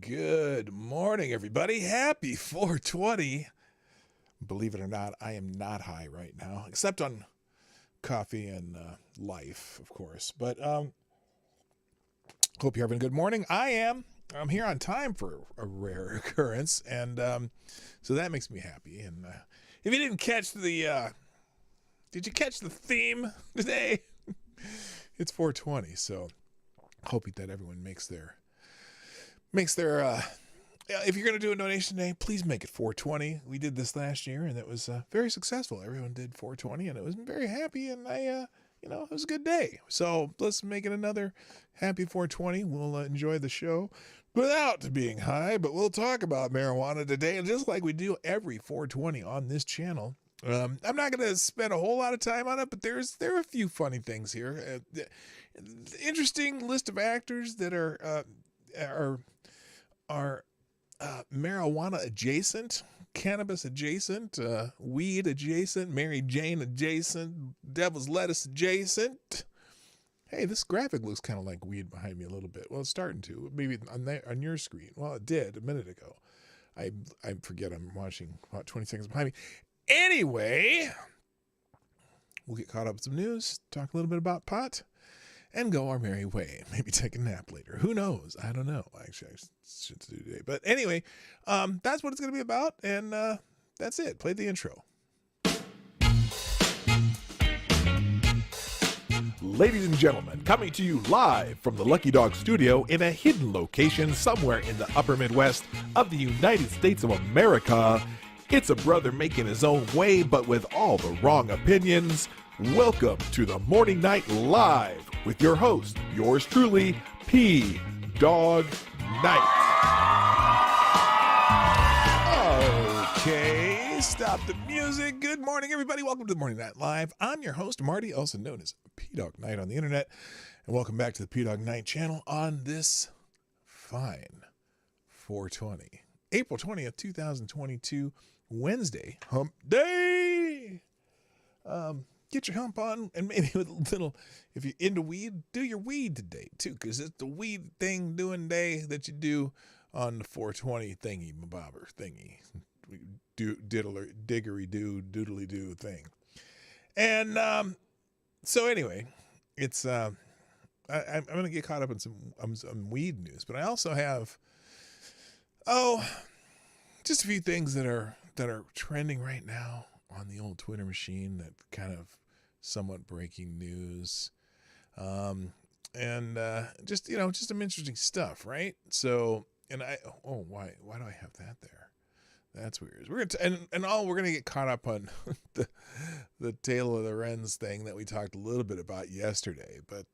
Good morning, everybody. Happy 420. Believe it or not, I am not high right now, except on coffee and life, of course. But hope you're having a good morning. I am. I'm here on time for a rare occurrence, and so that makes me happy. And if you didn't catch did you catch the theme today? It's 420, so hoping that everyone makes their if you're going to do a donation today, please make it 420. We did this last year and it was very successful. Everyone did 420 and it was very happy, and it was a good day. So let's make it another happy 420. We'll enjoy the show without being high, but we'll talk about marijuana today, just like we do every 420 on this channel. I'm not going to spend a whole lot of time on it, but there are a few funny things here. Interesting list of actors that are marijuana adjacent, cannabis adjacent, weed adjacent, Mary Jane adjacent, devil's lettuce adjacent. Hey, this graphic looks kind of like weed behind me a little bit. Well, it's starting to. Maybe on your screen. Well, it did a minute ago. I forget I'm watching about 20 seconds behind me. Anyway, we'll get caught up with some news, talk a little bit about pot, and go our merry way. Maybe take a nap later. Who knows? I don't know. Actually, I have shit to do today. But anyway, that's what it's going to be about, and that's it. Play the intro. Ladies and gentlemen, coming to you live from the Lucky Dog studio in a hidden location somewhere in the upper Midwest of the United States of America, it's a brother making his own way, but with all the wrong opinions. Welcome to the Morning Night Live with your host, yours truly, Dawg Knight. Okay, stop the music. Good morning, everybody. Welcome to the Morning Night Live. I'm your host, Marty, also known as Dawg Knight on the internet, and welcome back to the Dawg Knight Channel on this fine 420, April 20th, 2022, Wednesday, hump day. Get your hump on, and maybe with a little, if you're into weed, do your weed today, too, because it's the weed thing doing day that you do on the 420 thingy, bobber thingy, diggery-doo, doodly-doo thing. And so anyway, it's I'm going to get caught up in some weed news, but I also have, just a few things that are trending right now on the old Twitter machine, that kind of somewhat breaking news, and just some interesting stuff, right? So, and why do I have that there? That's weird. We're gonna get caught up on the Tail of the Wrens thing that we talked a little bit about yesterday, but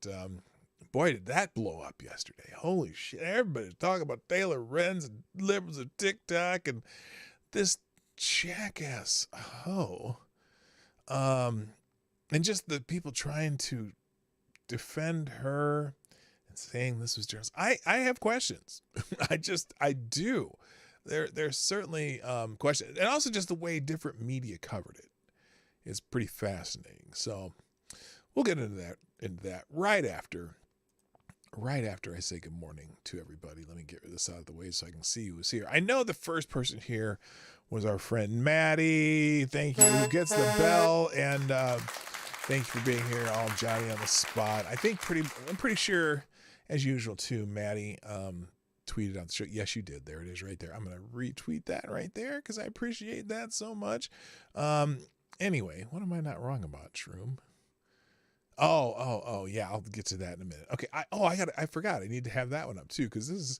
boy, did that blow up yesterday. Holy shit, everybody's talking about Taylor Wrens and liberals of TikTok and this jackass and just the people trying to defend her and saying this was journalism. I have questions. I do. There's certainly questions, and also just the way different media covered it is pretty fascinating. So we'll get into that right after I say good morning to everybody. Let me get this out of the way so I can see who's here. I know the first person here was our friend Maddie. Thank you. Who gets the bell, and thank you for being here, all Johnny on the spot. I'm pretty sure, as usual, too, Maddie tweeted on the show. Yes, you did. There it is right there. I'm going to retweet that right there because I appreciate that so much. Anyway, what am I not wrong about, Shroom? Oh, yeah, I'll get to that in a minute. Okay, I forgot. I need to have that one up, too, because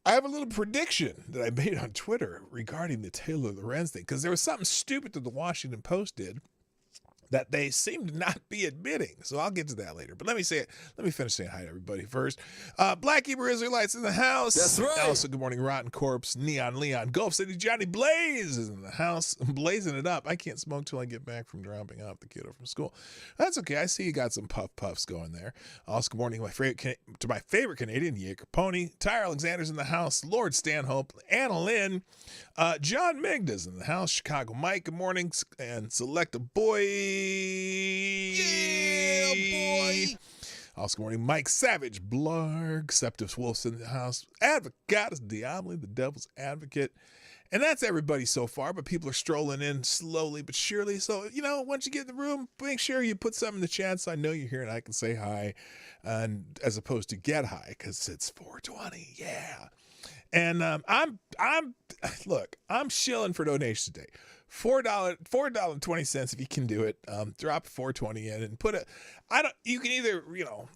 I have a little prediction that I made on Twitter regarding the Taylor Lorenz thing, because there was something stupid that the Washington Post did that they seem to not be admitting. So I'll get to that later. But let me finish saying hi to everybody first. Black Hebrew Israelites in the house. That's right. Also, good morning, Rotten Corpse, Neon Leon, Gulf City Johnny Blaze is in the house. I'm blazing it up. I can't smoke till I get back from dropping off the kiddo from school. That's okay. I see you got some puffs going there. Also, good morning to my favorite Canadian, Yaker Pony. Tyre Alexander's in the house. Lord Stanhope, Anna Lynn, John Migda's in the house. Chicago Mike, good morning. And Select a Boy. Yeah, boy. Also, good morning, Mike Savage, Blarg, Septus Wolf's in the house, Advocatus Diabli, the devil's advocate. And that's everybody so far, but people are strolling in slowly but surely. So, once you get in the room, make sure you put something in the chat so I know you're here and I can say hi, and as opposed to get high, because it's 420. Yeah. And I'm shilling for donations today. $4.20 if you can do it. Drop 420 in and you can either,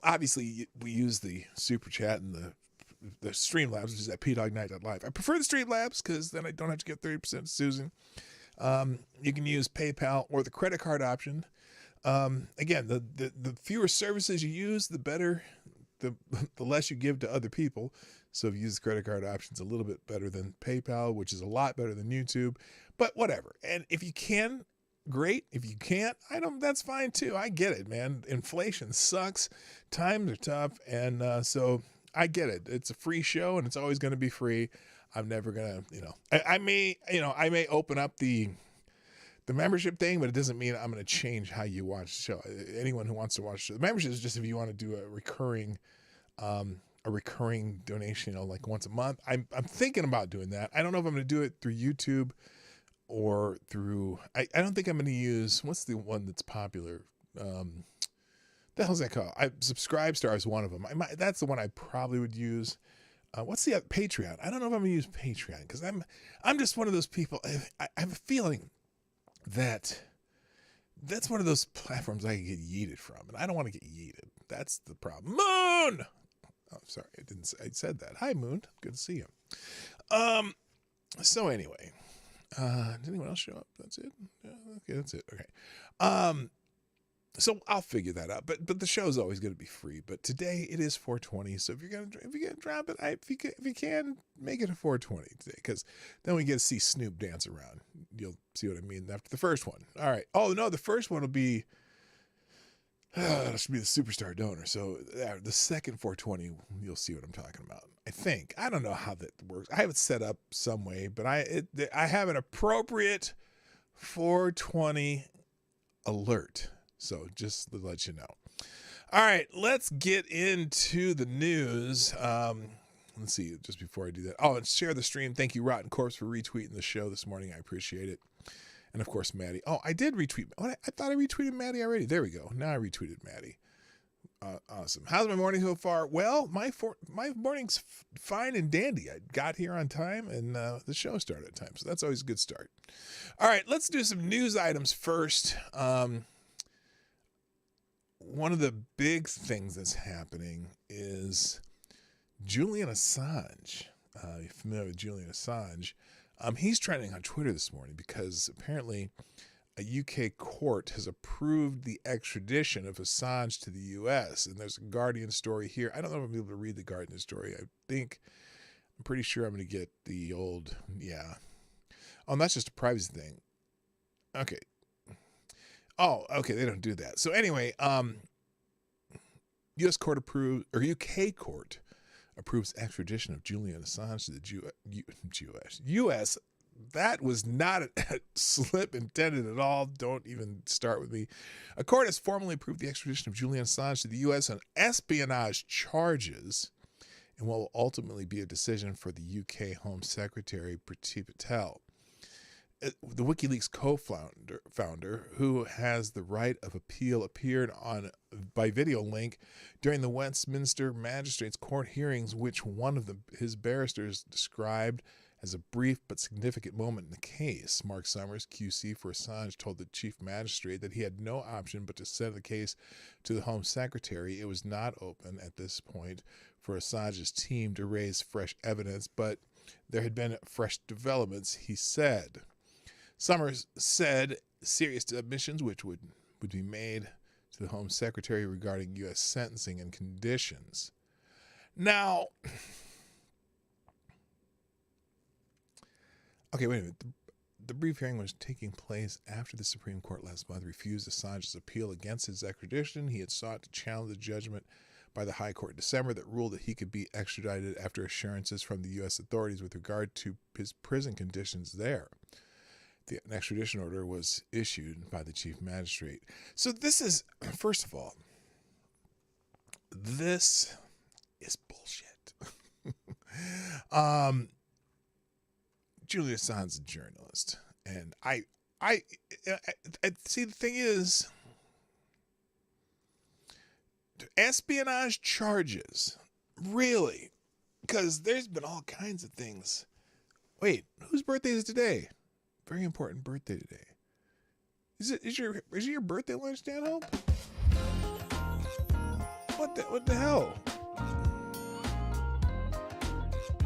obviously we use the super chat and the Streamlabs, which is at pdognight.live. I prefer the Streamlabs because then I don't have to get 30% to Susan. You can use PayPal or the credit card option. Again, the fewer services you use, the better, the less you give to other people. So if you use the credit card option, it's a little bit better than PayPal, which is a lot better than YouTube. But whatever. And if you can, great. If you can't, that's fine too. I get it, man. Inflation sucks. Times are tough. And so I get it. It's a free show and it's always going to be free. I'm never going to, I may open up the membership thing, but it doesn't mean I'm going to change how you watch the show. Anyone who wants to watch the membership is just if you want to do a recurring donation, like once a month. I'm thinking about doing that. I don't know if I'm going to do it through YouTube or through, I don't think I'm going to use, what's the one that's popular? The hell's that called? Subscribestar is one of them. That's the one I probably would use. What's the other? Patreon? I don't know if I'm going to use Patreon because I'm just one of those people. I have a feeling that that's one of those platforms I can get yeeted from, and I don't want to get yeeted. That's the problem. Moon! Oh, sorry. I said that. Hi, Moon. Good to see you. So anyway, did anyone else show up? That's it? Yeah, okay, that's it. Okay. So I'll figure that out. But the show's always going to be free. But today it is 420. So if you're gonna drop it, if you can make it a 420 today, because then we get to see Snoop dance around. You'll see what I mean after the first one. All right. Oh no, the first one will be. That should be the superstar donor. So the second 420, you'll see what I'm talking about. I think. I don't know how that works. I have it set up some way, but I have an appropriate 420 alert. So just to let you know. All right, let's get into the news. Let's see, just before I do that. Oh, and share the stream. Thank you, Rotten Corpse, for retweeting the show this morning. I appreciate it. And of course, Maddie. Oh, I did retweet. Oh, I thought I retweeted Maddie already. There we go. Now I retweeted Maddie. Awesome. How's my morning so far? Well, my morning's fine and dandy. I got here on time and the show started on time. So that's always a good start. All right, let's do some news items first. One of the big things that's happening is Julian Assange. You're familiar with Julian Assange. He's trending on Twitter this morning because apparently a UK court has approved the extradition of Assange to the US. And there's a Guardian story here. I don't know if I'm able to read the Guardian story. I'm pretty sure I'm going to get the old, yeah. Oh, and that's just a privacy thing. Okay. Oh, okay. They don't do that. So anyway, U.S. court approved, or UK court approves extradition of Julian Assange to the U.S. That was not a slip intended at all. Don't even start with me. A court has formally approved the extradition of Julian Assange to the U.S. on espionage charges, and will ultimately be a decision for the UK Home Secretary Priti Patel. The WikiLeaks co-founder, who has the right of appeal, appeared by video link during the Westminster Magistrates Court hearings, which one of his barristers described as a brief but significant moment in the case. Mark Summers, QC for Assange, told the chief magistrate that he had no option but to send the case to the Home Secretary. It was not open at this point for Assange's team to raise fresh evidence, but there had been fresh developments, he said. Summers said serious submissions which would be made to the Home Secretary regarding U.S. sentencing and conditions. Now, okay, wait a minute. The brief hearing was taking place after the Supreme Court last month refused Assange's appeal against his extradition. He had sought to challenge the judgment by the High Court in December that ruled that he could be extradited after assurances from the U.S. authorities with regard to his prison conditions there. An extradition order was issued by the chief magistrate. So this is, first of all, this is bullshit. um, Julian Assange is a journalist, and I see, the thing is, espionage charges, really, because there's been all kinds of things. Wait, whose birthday is today? Very important birthday today. Is it your birthday lunch, Stanhope? What the hell?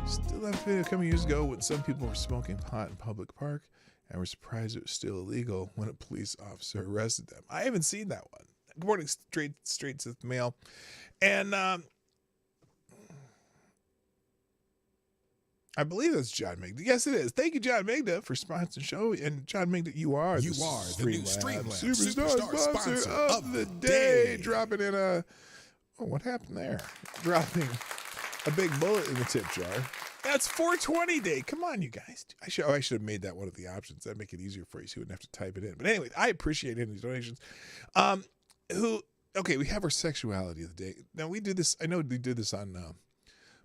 Still that video coming years ago when some people were smoking pot in public park and were surprised it was still illegal when a police officer arrested them. I haven't seen that one. Good morning, straight to the mail. And I believe that's John Migda. Yes, it is. Thank you, John Migda, for sponsoring the show. And John Migda, you are the new Streamlabs Superstar sponsor of the day. Dropping in what happened there? Dropping a big bullet in the tip jar. That's 420 day. Come on, you guys. I should have made that one of the options. That'd make it easier for you so you wouldn't have to type it in. But anyway, I appreciate any of these donations. We have our sexuality of the day. Now, we do this. I know we did this on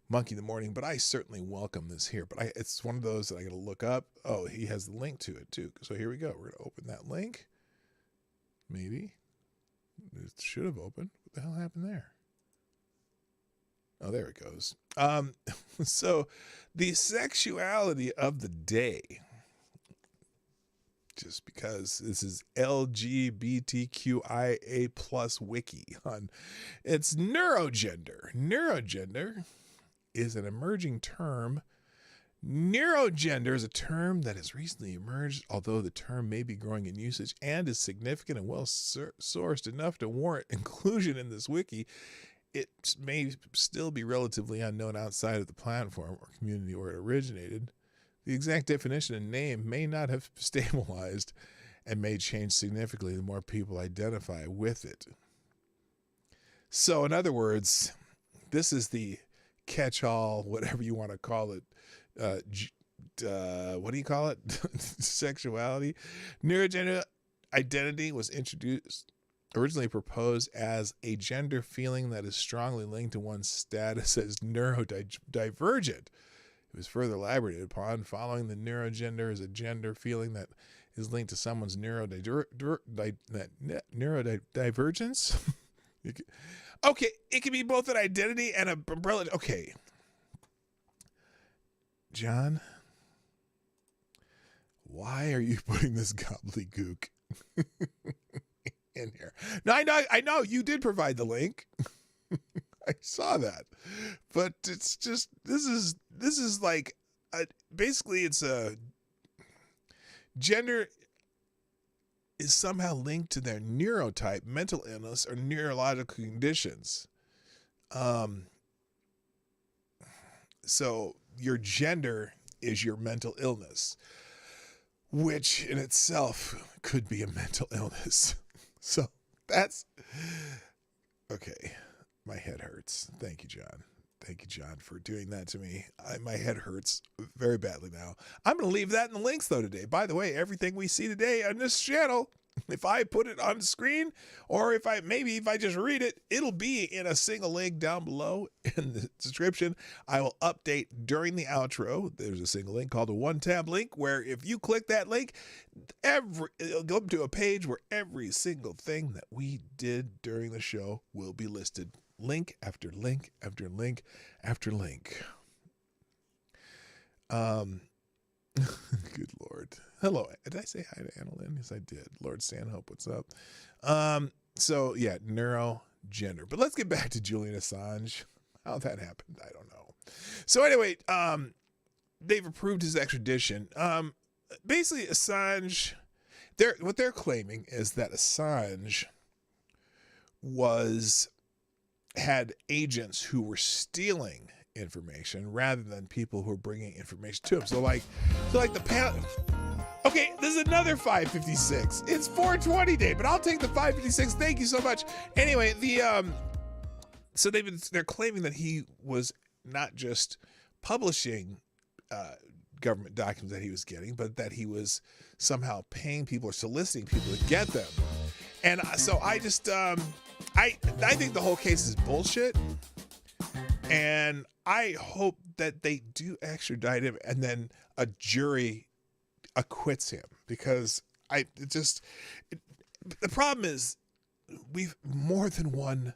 Monkey in the Morning, but I certainly welcome this here. But it's one of those that I got to look up. Oh, he has the link to it, too. So here we go. We're going to open that link. Maybe. It should have opened. What the hell happened there? Oh, there it goes. So the sexuality of the day, just because this is LGBTQIA plus wiki on, it's neurogender. Neurogender is an emerging term. Neurogender is a term that has recently emerged, although the term may be growing in usage and is significant and well sourced enough to warrant inclusion in this wiki. It may still be relatively unknown outside of the platform or community where it originated. The exact definition and name may not have stabilized and may change significantly the more people identify with it. So, in other words, this is the catch-all, whatever you want to call it, what do you call it? Sexuality. Neurogender identity was originally proposed as a gender feeling that is strongly linked to one's status as neurodivergent. It was further elaborated upon. Following, the neurogender is a gender feeling that is linked to someone's neurodivergence. Okay, it can be both an identity and an umbrella. Okay. John, why are you putting this gobbledygook in here? Now, I know you did provide the link. I saw that, but it's just, this is like basically it's a gender is somehow linked to their neurotype, mental illness, or neurological conditions. So your gender is your mental illness, which in itself could be a mental illness. So that's okay. My head hurts. Thank you, John. Thank you, John, for doing that to me. My head hurts very badly now. I'm going to leave that in the links, though, today. By the way, everything we see today on this channel, if I put it on the screen, or if I just read it, it'll be in a single link down below in the description. I will update during the outro. There's a single link called a one-tab link, where if you click that link, it'll go up to a page where every single thing that we did during the show will be listed. Link after link after link after link. Good Lord. Hello. Did I say hi to Annalyn? Yes, I did. Lord Stanhope, what's up? So yeah, neurogender. But let's get back to Julian Assange. How that happened, I don't know. So anyway, they've approved his extradition. Basically, Assange, what they're claiming is that Assange had agents who were stealing information rather than people who are bringing information to him. So like the panel. Okay, this is another 556. It's 420 day, but I'll take the 556. Thank you so much. Anyway, so they're claiming that he was not just publishing government documents that he was getting, but that he was somehow paying people or soliciting people to get them. And so I just I think the whole case is bullshit, and I hope that they do extradite him and then a jury acquits him, because the problem is we've more than one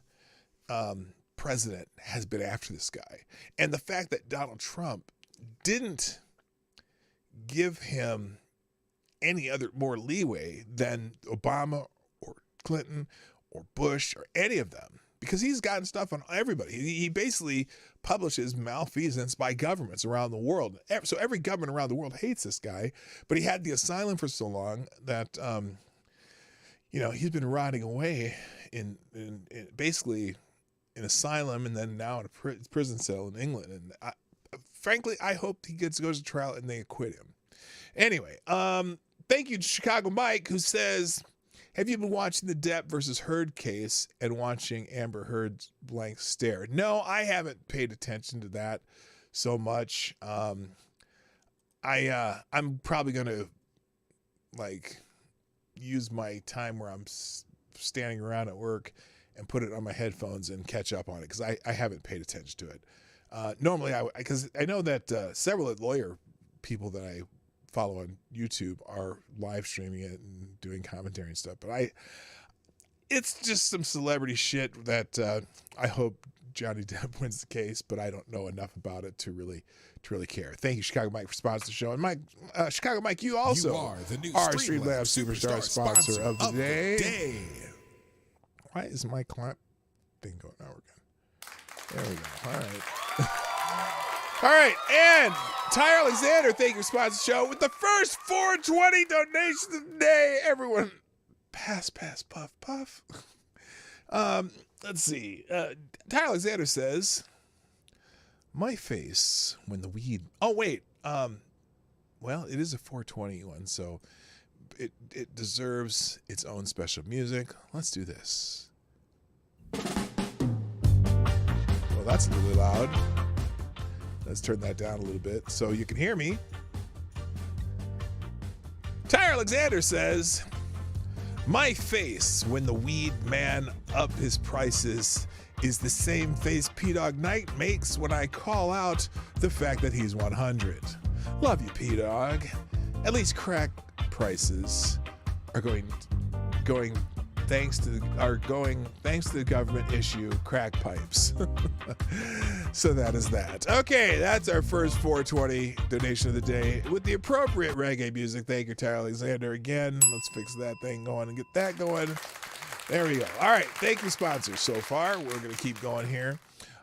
president has been after this guy, and the fact that Donald Trump didn't give him any other more leeway than Obama or Clinton or Bush or any of them, because he's gotten stuff on everybody. He basically publishes malfeasance by governments around the world. So every government around the world hates this guy, but he had the asylum for so long that, he's been rotting away in basically an asylum, and then now in a prison cell in England. And frankly, I hope he goes to trial and they acquit him. Anyway, thank you to Chicago Mike, who says, have you been watching the Depp versus Heard case and watching Amber Heard's blank stare? No, I haven't paid attention to that so much. I'm probably going to use my time where I'm standing around at work and put it on my headphones and catch up on it, because I haven't paid attention to it. Normally, because I know that several lawyer people that I follow on YouTube are live streaming it and doing commentary and stuff, but it's just some celebrity shit that I hope Johnny Depp wins the case, but I don't know enough about it to really care. Thank you, Chicago Mike, for sponsoring the show. And Mike, Chicago Mike, you also are the new Streamlabs Superstar sponsor of the day. Why is my clap thing going? Now we're good. There we go. All right. All right, and Ty Alexander, thank you for sponsoring the show with the first 420 donations of the day. Everyone, pass, puff, puff. Let's see. Ty Alexander says, my face when the weed... Oh, wait. Well, it is a 421, so it deserves its own special music. Let's do this. Well, that's a little loud. Let's turn that down a little bit so you can hear me. Ty Alexander says, my face when the weed man upped his prices is the same face Dawg Knight makes when I call out the fact that he's 100. Love you, Dawg. At least crack prices are going thanks to the government issue crack pipes. So that is that. Okay, that's our first 420 donation of the day with the appropriate reggae music. Thank you, Ty Alexander. Again, let's fix that thing going and get that going. There we go. All right, thank you, sponsors. So far, we're going to keep going here.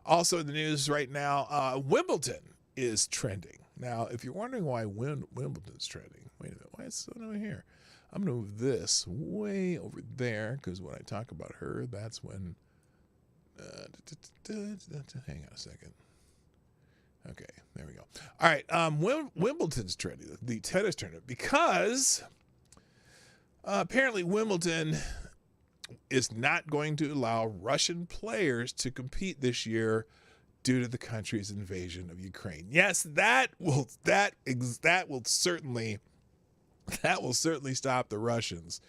Also in the news right now, Wimbledon is trending. Now, if you're wondering why Wimbledon's trending, wait a minute, why is it so over here? I'm going to move this way over there, because when I talk about her, that's when... hang on a second. Okay, there we go. All right, Wimbledon's trending, the tennis tournament, because apparently Wimbledon is not going to allow Russian players to compete this year due to the country's invasion of Ukraine. Yes, that will certainly stop the Russians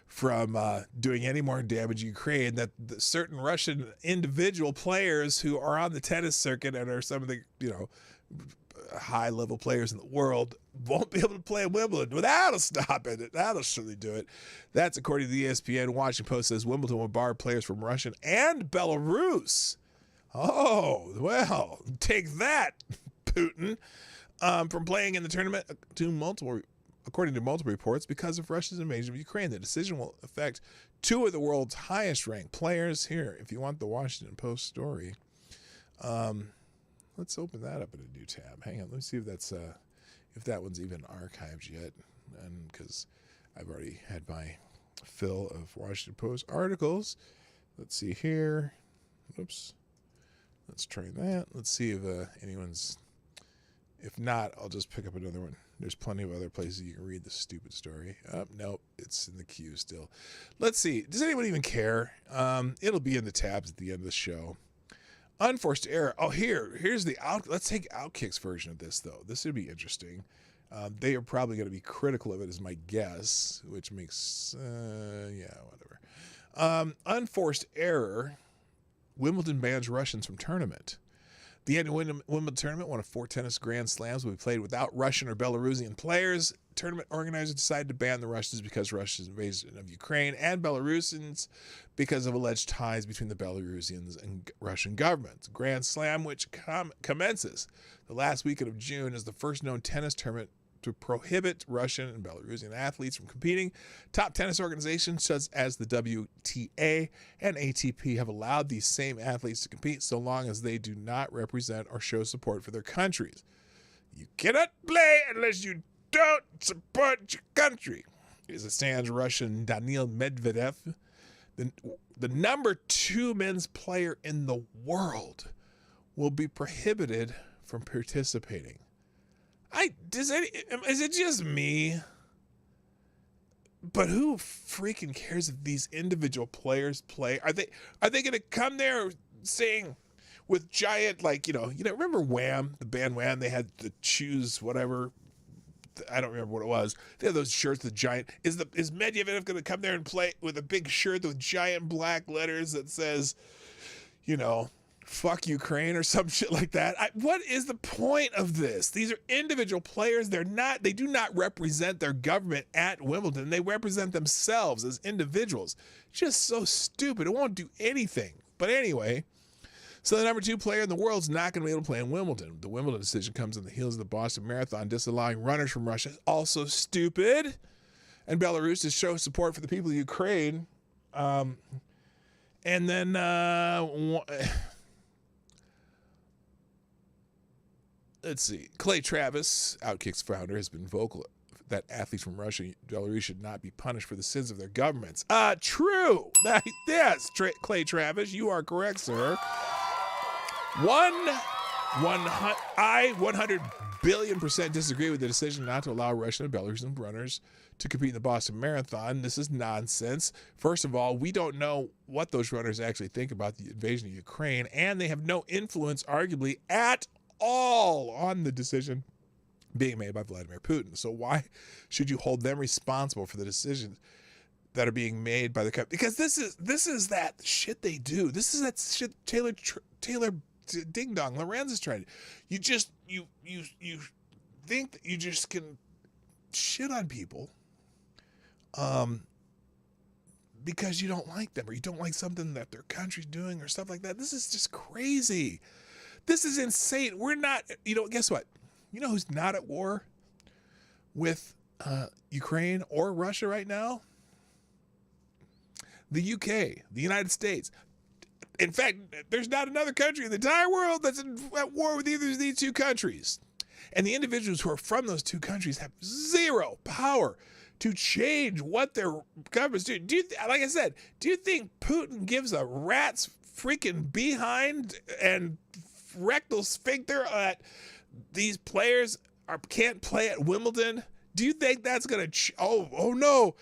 from doing any more damage to Ukraine. That the certain Russian individual players who are on the tennis circuit and are some of the high level players in the world won't be able to play at Wimbledon. Well, that'll stop it. That'll surely do it. That's according to the ESPN. Washington Post says Wimbledon will bar players from Russia and Belarus. Oh, well, take that, Putin, from playing in the tournament according to multiple reports, because of Russia's invasion of Ukraine. The decision will affect two of the world's highest-ranked players. Here, if you want the Washington Post story, let's open that up in a new tab. Hang on, let me see if that one's even archived yet, and because I've already had my fill of Washington Post articles. Let's see here. Oops. Let's try that. Let's see if anyone's... If not, I'll just pick up another one. There's plenty of other places you can read the stupid story. Nope, it's in the queue still. Let's see. Does anyone even care? It'll be in the tabs at the end of the show. Unforced error. Oh, here's the out. Let's take Outkick's version of this, though. This would be interesting. They are probably going to be critical of it, is my guess, which makes, yeah, whatever. Unforced error. Wimbledon bans Russians from tournament. The annual Wimbledon tournament, one of 4 tennis Grand Slams, will be played without Russian or Belarusian players. Tournament organizers decided to ban the Russians because Russia's invasion of Ukraine, and Belarusians because of alleged ties between the Belarusians and Russian governments. Grand Slam, which commences the last weekend of June, is the first known tennis tournament to prohibit Russian and Belarusian athletes from competing. Top tennis organizations such as the WTA and ATP have allowed these same athletes to compete so long as they do not represent or show support for their countries. You cannot play unless you don't support your country. As it stands, Russian Daniil Medvedev, the number 2 men's player in the world, will be prohibited from participating. Is it just me? But who freaking cares if these individual players play? Are they going to come there saying with giant, remember Wham, the band Wham? They had the shoes, whatever. I don't remember what it was. They had those shirts with giant. Is Medvedev going to come there and play with a big shirt with giant black letters that says, fuck Ukraine or some shit like that? What is the point of this? These are individual players. They do not represent their government at Wimbledon. They represent themselves as individuals. Just so stupid. It won't do anything. But anyway, so the number 2 player in the world is not going to be able to play in Wimbledon. The Wimbledon decision comes on the heels of the Boston Marathon disallowing runners from Russia. Also stupid. And Belarus to show support for the people of Ukraine. And then let's see. Clay Travis, Outkick's founder, has been vocal that athletes from Russia and Belarus should not be punished for the sins of their governments. True. Yes, Clay Travis, you are correct, sir. I 100 billion% disagree with the decision not to allow Russian and Belarusian runners to compete in the Boston Marathon. This is nonsense. First of all, we don't know what those runners actually think about the invasion of Ukraine, and they have no influence, arguably, at all on the decision being made by Vladimir Putin. So why should you hold them responsible for the decisions that are being made by the country? Because this is that shit they do. This is that shit Taylor Ding Dong Lorenz is trying to. You think that you just can shit on people because you don't like them or you don't like something that their country's doing or stuff like that. This is just crazy. This is insane. We're not, guess what? You know who's not at war with Ukraine or Russia right now? The UK, the United States. In fact, there's not another country in the entire world that's at war with either of these 2 countries. And the individuals who are from those 2 countries have zero power to change what their governments do. Like I said, do you think Putin gives a rat's freaking behind and rectal sphincter that these players can't play at Wimbledon? Do you think that's going to... Oh no.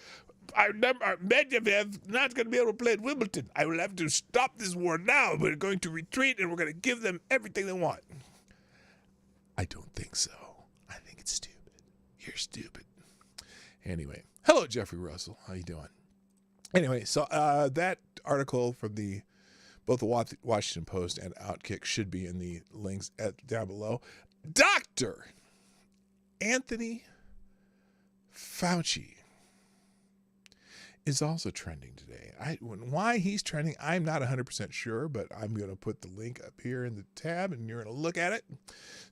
Medvedev not going to be able to play at Wimbledon. I will have to stop this war now. We're going to retreat and we're going to give them everything they want. I don't think so. I think it's stupid. You're stupid. Anyway, hello, Jeffrey Russell. How you doing? Anyway, so that article from both the Washington Post and Outkick should be in the links down below. Dr. Anthony Fauci is also trending today. Why he's trending, I'm not 100% sure, but I'm going to put the link up here in the tab and you're going to look at it.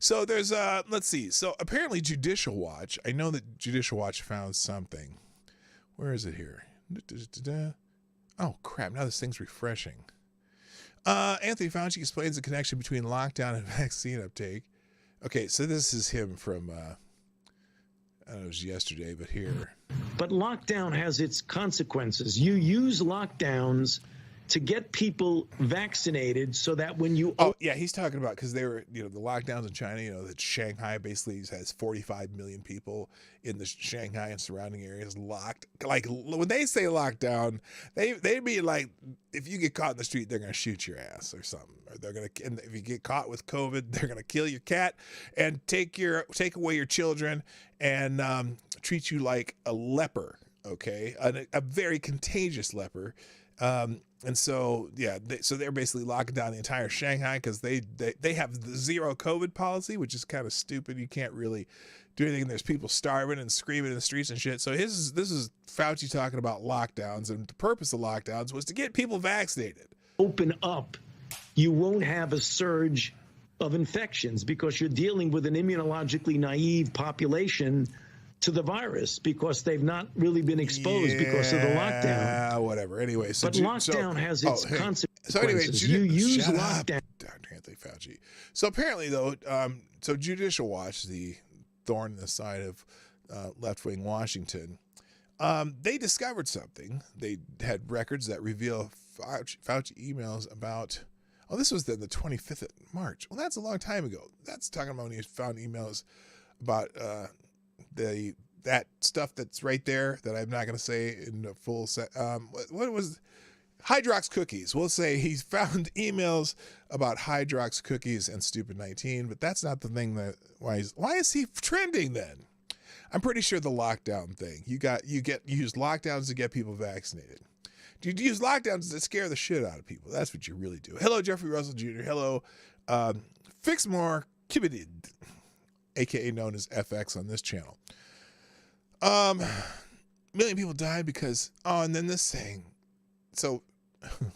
So there's, let's see. So apparently Judicial Watch, I know that Judicial Watch found something. Where is it here? Oh, crap. Now this thing's refreshing. Anthony Fauci explains the connection between lockdown and vaccine uptake. Okay, so this is him from, I don't know, it was yesterday, but here. But lockdown has its consequences. You use lockdowns to get people vaccinated so that when you... Oh, yeah, he's talking about, because they were, the lockdowns in China, that Shanghai basically has 45 million people in the Shanghai and surrounding areas locked. Like, when they say lockdown, they mean like, if you get caught in the street, they're going to shoot your ass or something. Or they're going to, and if you get caught with COVID, they're going to kill your cat and take away your children and treat you like a leper, okay? A very contagious leper. And so, yeah, so they're basically locking down the entire Shanghai because they have the zero COVID policy, which is kind of stupid. You can't really do anything. There's people starving and screaming in the streets and shit. So this is Fauci talking about lockdowns, and the purpose of lockdowns was to get people vaccinated. Open up, you won't have a surge of infections because you're dealing with an immunologically naive population to the virus because they've not really been exposed because of the lockdown. Yeah, whatever. Anyway, but lockdown has its consequences. So anyway, you use lockdown. Dr. Anthony Fauci. So apparently, though, so Judicial Watch, the thorn in the side of left-wing Washington, they discovered something. They had records that reveal Fauci emails about. Oh, this was the 25th of March. Well, that's a long time ago. That's talking about when he found emails about that stuff that's right there that I'm not going to say in the full set. What was Hydrox cookies? We'll say he's found emails about Hydrox cookies and Stupid 19, but that's not the thing that why is he trending then? I'm pretty sure the lockdown thing. You use lockdowns to get people vaccinated. You use lockdowns to scare the shit out of people. That's what you really do. Hello, Jeffrey Russell Jr. Hello, Fixmore Kibidid, aka known as FX on this channel. Million people died because and then this thing. So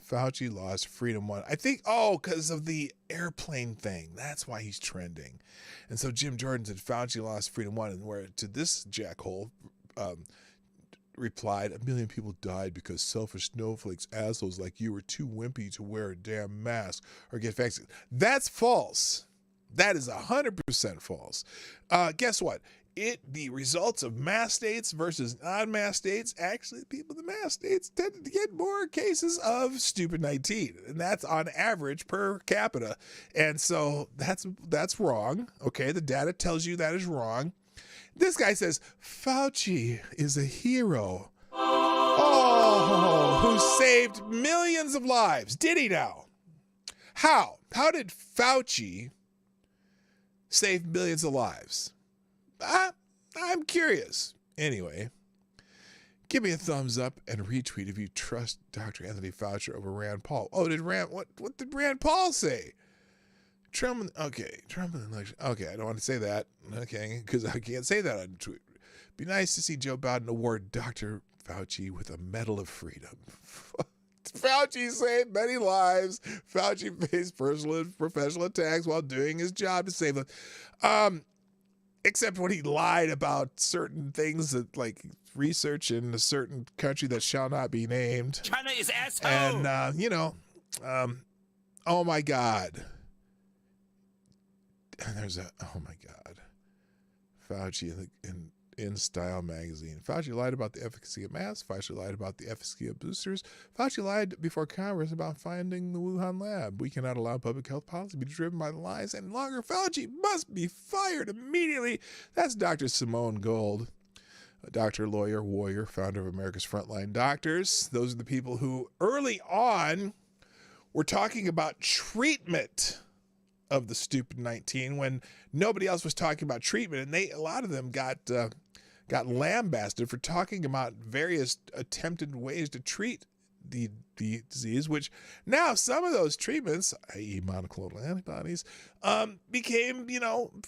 Fauci lost Freedom 1. I think because of the airplane thing. That's why he's trending. And so Jim Jordan said Fauci lost Freedom 1, and where to this jackhole replied, 1 million people died because selfish snowflakes, assholes like you were too wimpy to wear a damn mask or get vaccinated. That's false. That is 100% false. Guess what? The results of mask states versus non-mask states, actually people in the mask states tended to get more cases of Stupid 19, and that's on average per capita. And so that's wrong. Okay, the data tells you that is wrong. This guy says Fauci is a hero. Oh, who saved millions of lives. Did he now? How? How did Fauci save millions of lives? I'm curious. Anyway, give me a thumbs up and retweet if you trust Dr. Anthony Fauci over Rand Paul. Oh, what did Rand Paul say? Trump in the election. Okay, I don't want to say that. Okay, because I can't say that on Twitter. Be nice to see Joe Biden award Dr. Fauci with a Medal of Freedom. Fauci saved many lives. Fauci faced personal and professional attacks while doing his job to save them. Except when he lied about certain things that, like research in a certain country that shall not be named. China is asshole. And oh my God. There's oh my God. Fauci in Style magazine. Fauci lied about the efficacy of masks. Fauci lied about the efficacy of boosters. Fauci lied before Congress about finding the Wuhan lab. We cannot allow public health policy to be driven by the lies any longer. Fauci must be fired immediately. That's Dr. Simone Gold, a doctor, lawyer, warrior, founder of America's Frontline Doctors. Those are the people who early on were talking about treatment of the Stupid 19 when nobody else was talking about treatment, and a lot of them got lambasted for talking about various attempted ways to treat the disease, which now some of those treatments, i.e. monoclonal antibodies, became,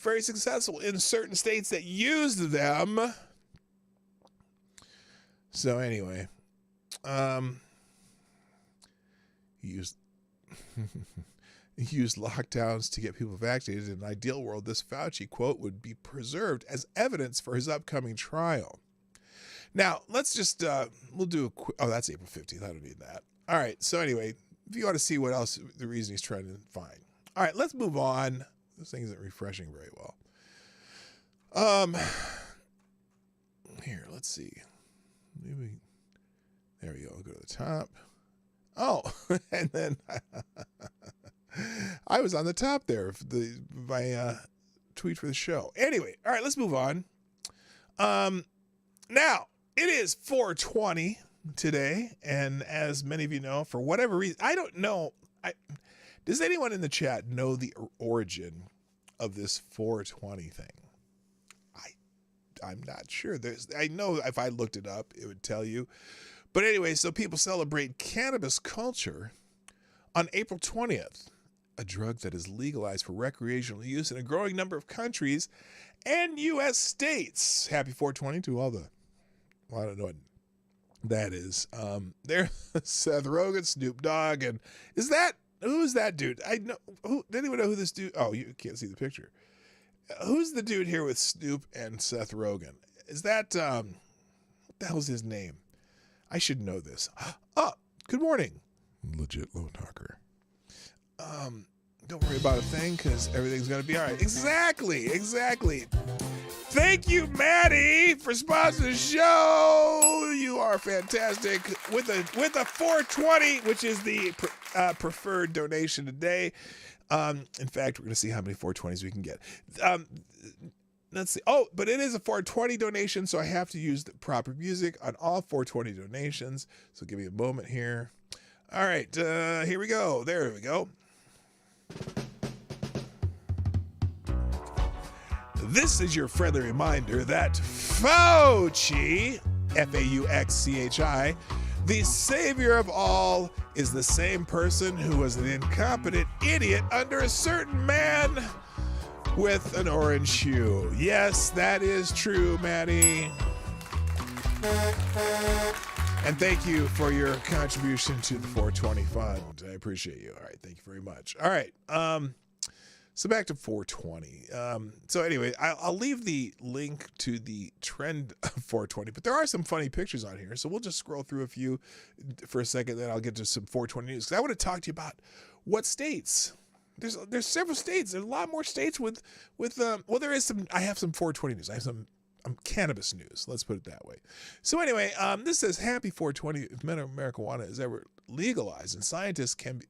very successful in certain states that used them. So anyway, used lockdowns to get people vaccinated. In an ideal world, this Fauci quote would be preserved as evidence for his upcoming trial. Now, let's just, we'll do a quick, that's April 15th. I don't need that. All right. So anyway, if you want to see what else, the reason he's trying to find. All right, let's move on. This thing isn't refreshing very well. Here, let's see. Maybe, there we go. I'll go to the top. Oh, and then I was on the top there of my tweet for the show. Anyway, all right, let's move on. Now, it is 420 today, and as many of you know, for whatever reason, I don't know. Does anyone in the chat know the origin of this 420 thing? I'm not sure. I know if I looked it up, it would tell you. But anyway, so people celebrate cannabis culture on April 20th, a drug that is legalized for recreational use in a growing number of countries and U.S. states. Happy 420 to all the, well, I don't know what that is. There, Seth Rogen, Snoop Dogg, and who is that dude? I know. Who, does anyone know who this dude? Oh, you can't see the picture. Who's the dude here with Snoop and Seth Rogen? Is that what the hell's his name? I should know this. Oh, good morning, legit low talker. Don't worry about a thing because everything's gonna be all right. Exactly. Thank you, Maddie, for sponsoring the show. You are fantastic with a 420, which is the preferred donation today. In fact, we're gonna see how many 420s we can get. Let's see. Oh, but it is a 420 donation, so I have to use the proper music on all 420 donations. So give me a moment here. All right, here we go. There we go. This is your friendly reminder that Fauci, F-A-U-X-C-H-I, the savior of all, is the same person who was an incompetent idiot under a certain man with an orange shoe. Yes, that is true, Maddie. And thank you for your contribution to the 420 fund. I appreciate you. All right, thank you very much. All right, so back to 420. So anyway, I'll leave the link to the trend of 420, but there are some funny pictures on here, so we'll just scroll through a few for a second, then I'll get to some 420 news, because I want to talk to you about what states. There's several states. There's a lot more states with well, there is some. I have some 420 news. I have some cannabis news. Let's put it that way. So anyway, this says happy 420 if medical marijuana is ever legalized and scientists can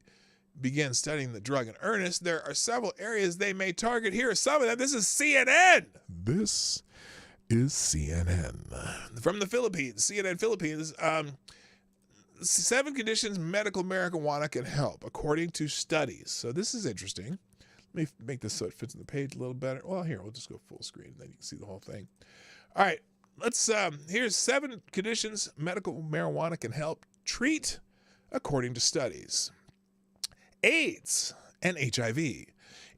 begin studying the drug in earnest. There are several areas they may target. Here are some of them. This is CNN. This is CNN from the Philippines. CNN Philippines. 7 conditions medical marijuana can help, according to studies. So this is interesting. Let me make this so it fits in the page a little better. Well, here, we'll just go full screen, then you can see the whole thing. All right, here's 7 conditions medical marijuana can help treat, according to studies. AIDS and HIV.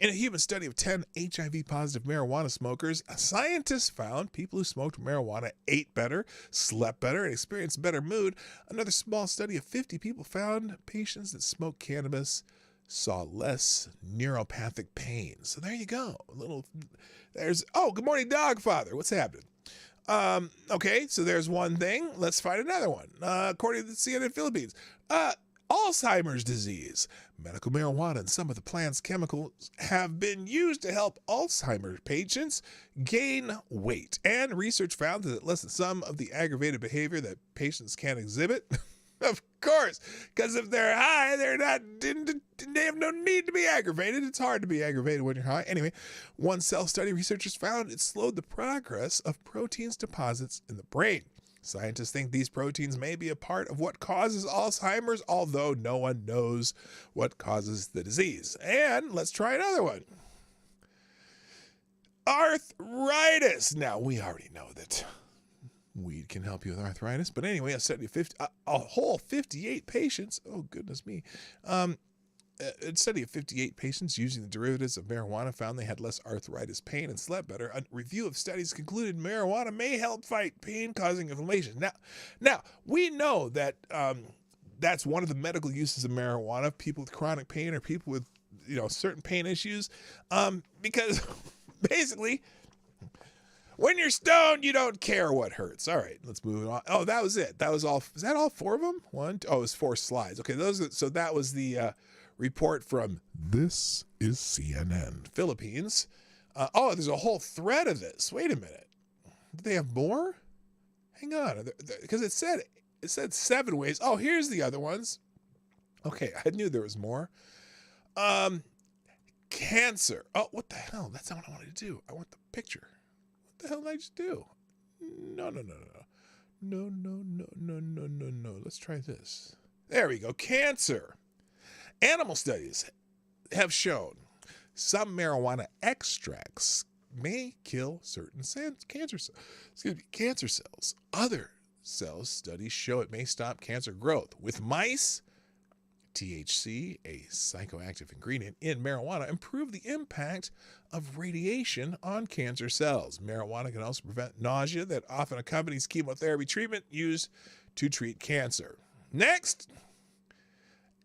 In a human study of 10 HIV-positive marijuana smokers, scientists found people who smoked marijuana ate better, slept better, and experienced better mood. Another small study of 50 people found patients that smoked cannabis saw less neuropathic pain. So there you go. Good morning, Dogfather. What's happening? Okay, so there's one thing. Let's find another one. According to the CNN Philippines, Alzheimer's disease. Medical marijuana and some of the plant's chemicals have been used to help Alzheimer's patients gain weight. And research found that less than some of the aggravated behavior that patients can exhibit. Of course, because if they're high, they have no need to be aggravated. It's hard to be aggravated when you're high. Anyway, one cell study researchers found it slowed the progress of proteins deposits in the brain. Scientists think these proteins may be a part of what causes Alzheimer's, although no one knows what causes the disease. And let's try another one. Arthritis. Now, we already know that weed can help you with arthritis, but anyway, a whole 58 patients, oh goodness me, a study of 58 patients using the derivatives of marijuana found they had less arthritis pain and slept better. A review of studies concluded marijuana may help fight pain causing inflammation. Now we know that that's one of the medical uses of marijuana. People with chronic pain or people with certain pain issues, because basically, when you're stoned, you don't care what hurts. All right, let's move on. Oh, that was it. That was all. Is that all 4 of them? It was 4 slides. Okay, so that was the report from This is CNN Philippines. There's a whole thread of this. Wait a minute. Do they have more? Hang on, because it said 7 ways. Oh, here's the other ones. Okay, I knew there was more. Cancer. Oh, what the hell? That's not what I wanted to do. I want the picture. What the hell did I just do? No. Let's try this. There we go. Cancer. Animal studies have shown some marijuana extracts may kill certain cancer cells. Other cells studies show it may stop cancer growth. With mice, THC, a psychoactive ingredient in marijuana, improved the impact of radiation on cancer cells. Marijuana can also prevent nausea that often accompanies chemotherapy treatment used to treat cancer. Next,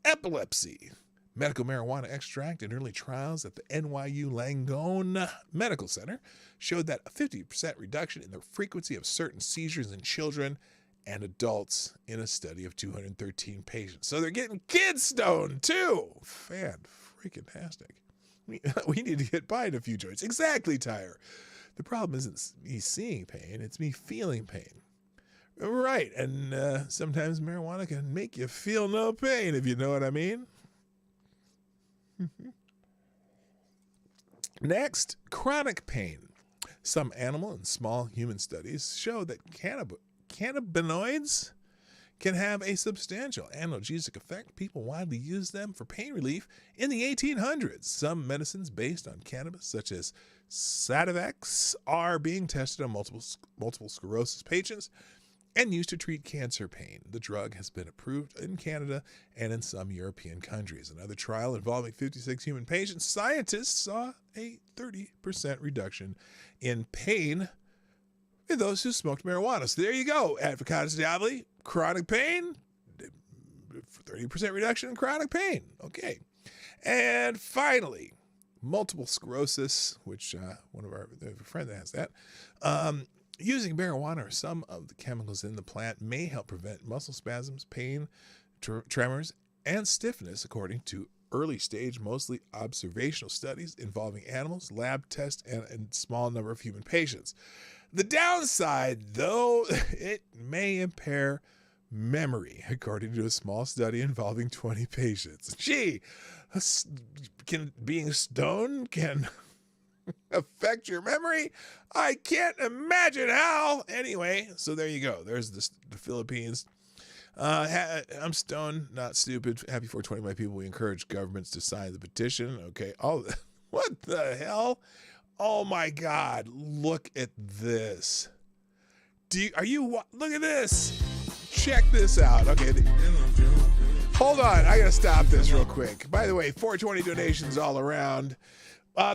epilepsy. Medical marijuana extract in early trials at the NYU Langone Medical Center showed that a 50% reduction in the frequency of certain seizures in children and adults in a study of 213 patients. So they're getting kids stoned too. Fan-freaking-tastic. We need to get buying a few joints. Exactly, Tyre. The problem isn't me seeing pain, it's me feeling pain. Right, and sometimes marijuana can make you feel no pain, if you know what I mean. Next, chronic pain. Some animal and small human studies show that cannabinoids can have a substantial analgesic effect. People widely used them for pain relief in the 1800s. Some medicines based on cannabis, such as Sativex, are being tested on multiple sclerosis patients and used to treat cancer pain. The drug has been approved in Canada and in some European countries. Another trial involving 56 human patients, scientists saw a 30% reduction in pain in those who smoked marijuana. So there you go, Advocatus Diaboli, chronic pain, 30% reduction in chronic pain. Okay. And finally, multiple sclerosis, which one of our a friend that has that. Using marijuana or some of the chemicals in the plant may help prevent muscle spasms, pain, tremors, and stiffness, according to early stage, mostly observational studies involving animals, lab tests, and a small number of human patients. The downside, though, it may impair memory, according to a small study involving 20 patients. Gee, being stoned can affect your memory? I can't imagine how. Anyway, so there you go. There's the Philippines. I'm stoned, not stupid. Happy 420, my people. We encourage governments to sign the petition. Okay. Oh, what the hell? Oh my God. Look at this. Look at this. Check this out. Okay. Hold on. I got to stop this real quick. By the way, 420 donations all around.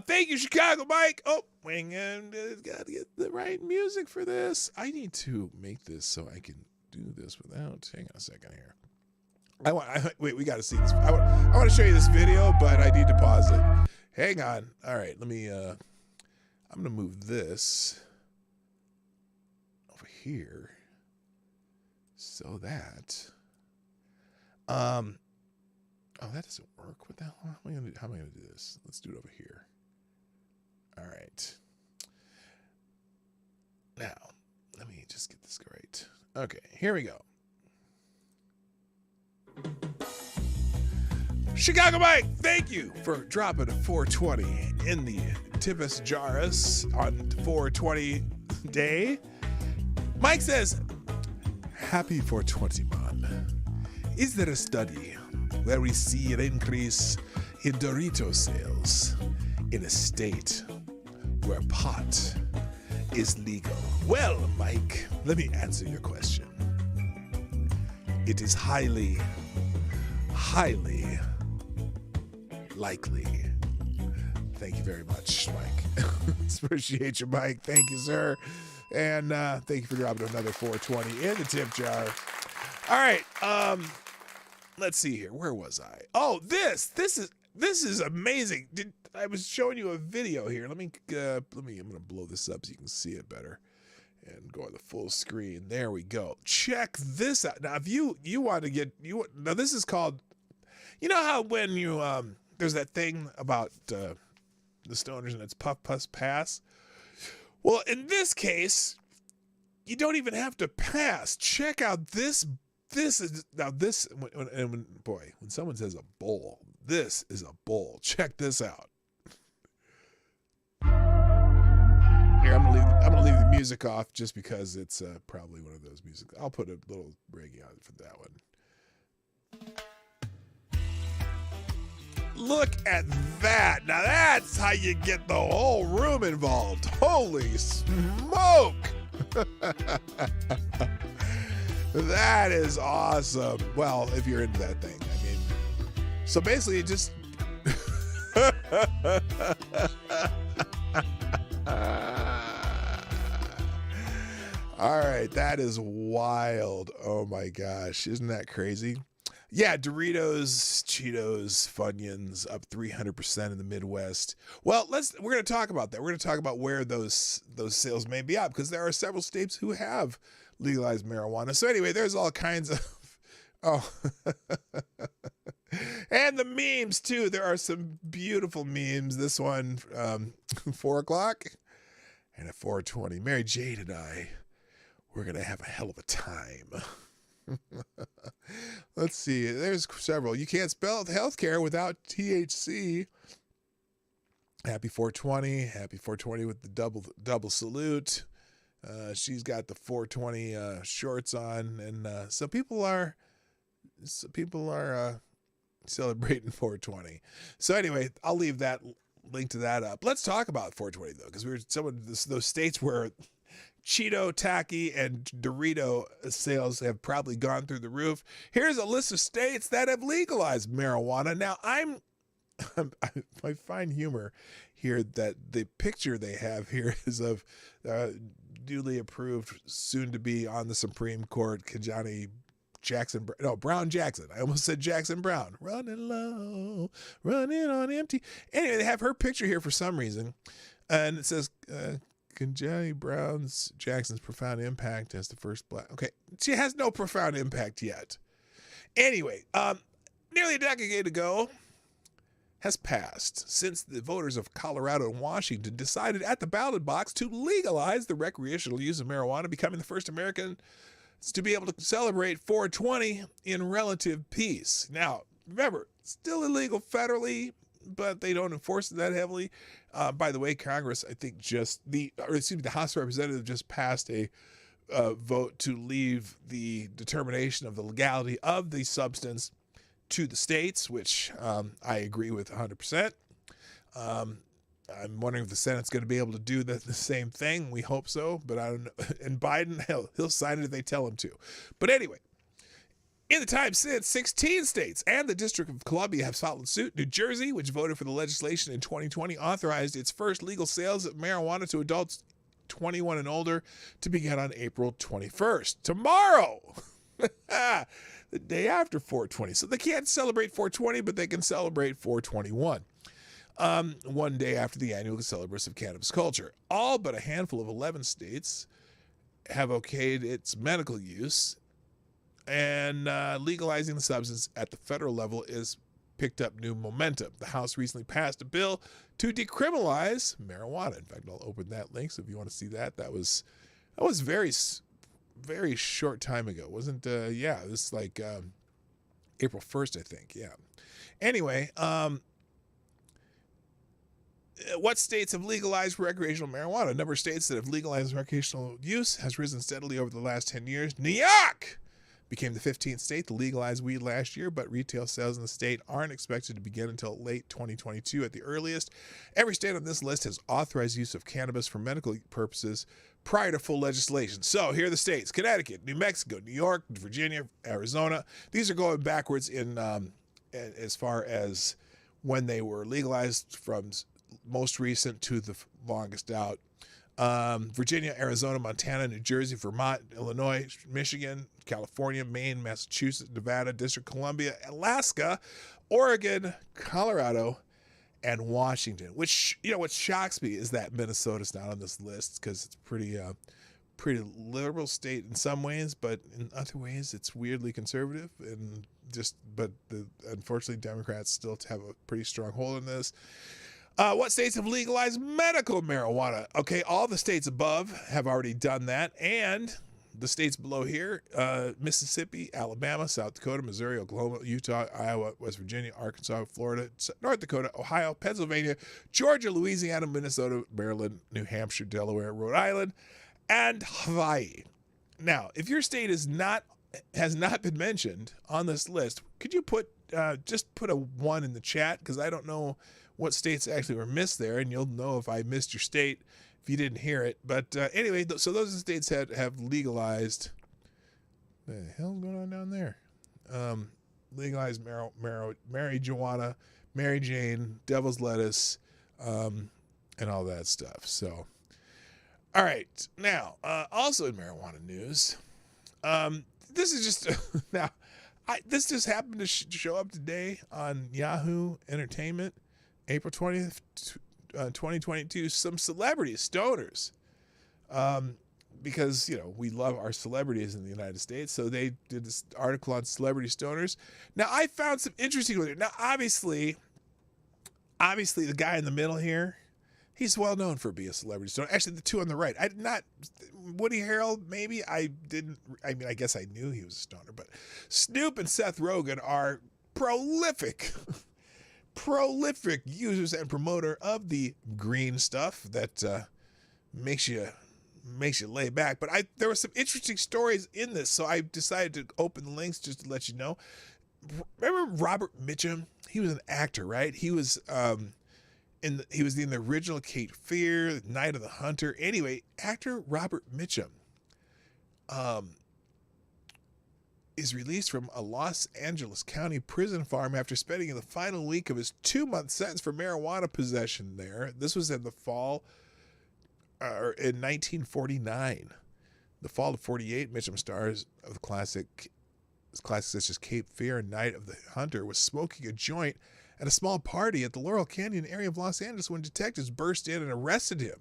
Thank you, Chicago Mike. Oh, got to get the right music for this. I need to make this so I can do this without. Hang on a second here. Wait. We got to see this. I want to show you this video, but I need to pause it. Hang on. All right. Let me. I'm gonna move this over here so that. Oh, that doesn't work. What the hell? How am I gonna do this? Let's do it over here. All right. Now, let me just get this right. Okay, here we go. Chicago Mike, thank you for dropping a 420 in the Tippus Jarus on 420 day. Mike says, happy 420, man. Is there a study where we see an increase in Dorito sales in a state where pot is legal? Well, Mike, let me answer your question. It is highly, highly likely. Thank you very much, Mike. Appreciate you, Mike. Thank you, sir. And thank you for dropping another 420 in the tip jar. All right. Let's see here. Where was I? Oh, this is amazing. I was showing you a video here. I'm gonna blow this up so you can see it better and go on the full screen. There we go. Check this out. Now, if you want to get now, this is called. You know how when you there's that thing about the stoners and it's puff puss pass. Well, in this case, you don't even have to pass. Check out this. This is now this when someone says a bowl, this is a bowl. Check this out. Here, I'm gonna leave the music off just because it's probably one of those music. I'll put a little reggae on for that one. Look at that. Now that's how you get the whole room involved. Holy smoke. That is awesome. Well, if you're into that thing, I mean, so basically it just all right, that is wild. Oh my gosh, isn't that crazy? Yeah, Doritos, Cheetos, Funyuns up 300% in the Midwest. Well, we're going to talk about that. We're going to talk about where those sales may be up, because there are several states who have legalized marijuana. So anyway, there's all kinds of and the memes too. There are some beautiful memes. This one 4 o'clock and at 4:20. Mary Jade and I, we're going to have a hell of a time. Let's see. There's several. You can't spell healthcare without THC. Happy 420. Happy 420 with the double salute. She's got the 420 shorts on, and some people are celebrating 420. So anyway, I'll leave that link to that up. Let's talk about 420 though, because we're some of those states where Cheeto, Tacky, and Dorito sales have probably gone through the roof. Here's a list of states that have legalized marijuana. Now, I find humor here that the picture they have here is of duly approved, soon to be on the Supreme Court, Kajani Brown Jackson. I almost said Jackson Brown. Running low, running on empty. Anyway, they have her picture here for some reason, and it says Kajani Jackson's profound impact as the first black. Okay, she has no profound impact yet. Anyway, nearly a decade ago has passed since the voters of Colorado and Washington decided at the ballot box to legalize the recreational use of marijuana, becoming the first Americans to be able to celebrate 420 in relative peace. Now, remember, still illegal federally, but they don't enforce it that heavily. By the way, Congress, I think the House of Representatives just passed a vote to leave the determination of the legality of the substance to the states, which I agree with 100%. I'm wondering if the Senate's going to be able to do the same thing. We hope so, but I don't know. And Biden, he'll sign it if they tell him to. But anyway, in the time since, 16 states and the District of Columbia have followed suit. New Jersey, which voted for the legislation in 2020, authorized its first legal sales of marijuana to adults 21 and older to begin on April 21st. Tomorrow! The day after 420. So they can't celebrate 420, but they can celebrate 421. One day after the annual celebration of cannabis culture. All but a handful of 11 states have okayed its medical use, and legalizing the substance at the federal level is picked up new momentum. The House recently passed a bill to decriminalize marijuana. In fact, I'll open that link, so if you want to see that, that was very short time ago. Wasn't this is like April 1st, I think. Yeah. Anyway, what states have legalized recreational marijuana? A number of states that have legalized recreational use has risen steadily over the last 10 years. New York became the 15th state to legalize weed last year, but retail sales in the state aren't expected to begin until late 2022 at the earliest. Every state on this list has authorized use of cannabis for medical purposes prior to full legislation. So here are the states: Connecticut, New Mexico, New York, Virginia, Arizona. These are going backwards in as far as when they were legalized, from most recent to the longest out. Virginia, Arizona, Montana, New Jersey, Vermont, Illinois, Michigan, California, Maine, Massachusetts, Nevada, District of Columbia, Alaska, Oregon, Colorado, and Washington. Which, what shocks me is that Minnesota's not on this list, because it's pretty liberal state in some ways, but in other ways it's weirdly conservative, but unfortunately Democrats still have a pretty strong hold on this. What states have legalized medical marijuana? Okay, all the states above have already done that, and the states below here, Mississippi, Alabama, South Dakota, Missouri, Oklahoma, Utah, Iowa, West Virginia, Arkansas, Florida, North Dakota, Ohio, Pennsylvania, Georgia, Louisiana, Minnesota, Maryland, New Hampshire, Delaware, Rhode Island, and Hawaii. Now, if your state has not been mentioned on this list, could you just put a 1 in the chat, because I don't know what states actually were missed there, and you'll know if I missed your state if you didn't hear it. But anyway, so those states have legalized The hell's going on down there? Legalize marijuana, Mary Jane, devil's lettuce, and all that stuff. So, all right. Now, also in marijuana news, this is just now. This just happened to show up today on Yahoo Entertainment, April 20th, 2022. Some celebrity stoners, because, you know, we love our celebrities in the United States. So they did this article on celebrity stoners. Now, I found some interesting with it. Now, obviously, the guy in the middle here, he's well known for being a celebrity stoner. Actually, the two on the right, I did not. Woody Harrelson, maybe I didn't. I mean, I guess I knew he was a stoner, but Snoop and Seth Rogen are prolific users and promoter of the green stuff that makes you lay back. But there were some interesting stories in this, so I decided to open the links just to let you know. Remember Robert Mitchum? He was an actor, right? He was he was in the original Cape Fear, Night of the Hunter. Anyway, actor Robert Mitchum is released from a Los Angeles County prison farm after spending the final week of his 2-month sentence for marijuana possession there. This was in the fall, in 1949. The fall of 48, Mitchum stars of the classics such as Cape Fear and Night of the Hunter was smoking a joint at a small party at the Laurel Canyon area of Los Angeles when detectives burst in and arrested him.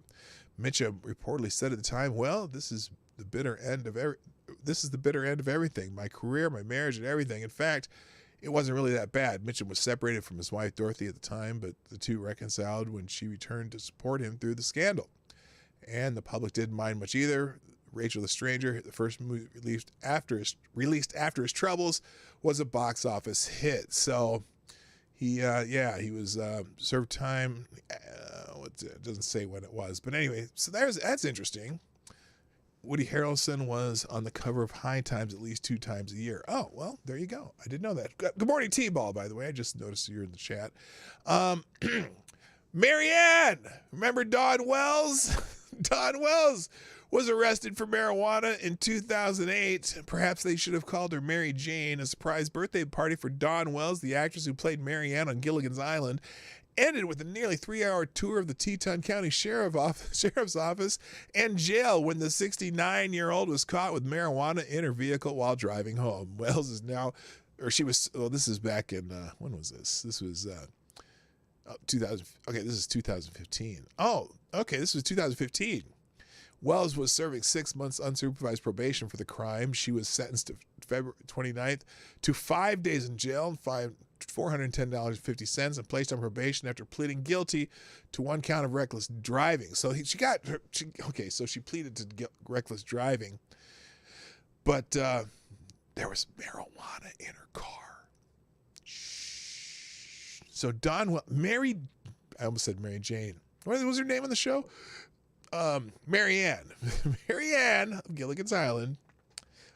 Mitchum reportedly said at the time, "Well, this is the bitter end of everything. My career, my marriage, and everything. In fact, it wasn't really that bad." Mitchum was separated from his wife Dorothy at the time, but the two reconciled when she returned to support him through the scandal. And the public didn't mind much either. Rachel the Stranger, the first movie released after his troubles, was a box office hit. So he was served time. It doesn't say when it was, but anyway, so that's interesting. Woody Harrelson was on the cover of High Times at least 2 times a year. Oh, well, there you go. I didn't know that. Good morning, T-Ball, by the way. I just noticed you're in the chat. Marianne, remember Dawn Wells? Dawn Wells was arrested for marijuana in 2008. Perhaps they should have called her Mary Jane. A surprise birthday party for Dawn Wells, the actress who played Marianne on Gilligan's Island, ended with a nearly 3-hour tour of the Teton County Sheriff's Office and jail when the 69-year-old was caught with marijuana in her vehicle while driving home. Wells is now, this is back in, when was this? This was 2000. Okay, this is 2015. Oh, okay, this was 2015. Wells was serving 6 months unsupervised probation for the crime. She was sentenced to February 29th to 5 days in jail and fined $410.50 and placed on probation after pleading guilty to 1 count of reckless driving. So she pleaded to reckless driving, but there was marijuana in her car. Shh. So I almost said Mary Jane. What was her name on the show? Marianne. Marianne of Gilligan's Island.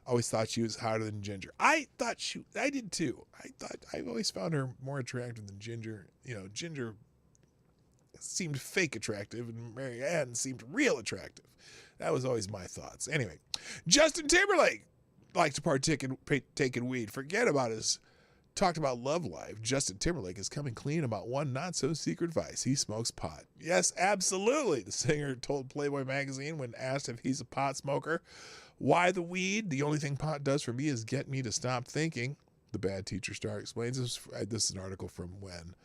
Always thought she was hotter than Ginger. I did too. I've always found her more attractive than Ginger. You know, Ginger seemed fake attractive and Marianne seemed real attractive. That was always my thoughts. Anyway, Justin Timberlake likes to partake in weed. Forget about talked about love life. Justin Timberlake is coming clean about one not-so-secret vice. He smokes pot. Yes, absolutely, the singer told Playboy magazine when asked if he's a pot smoker. Why the weed? The only thing pot does for me is get me to stop thinking, the Bad Teacher star explains. This is an article from when?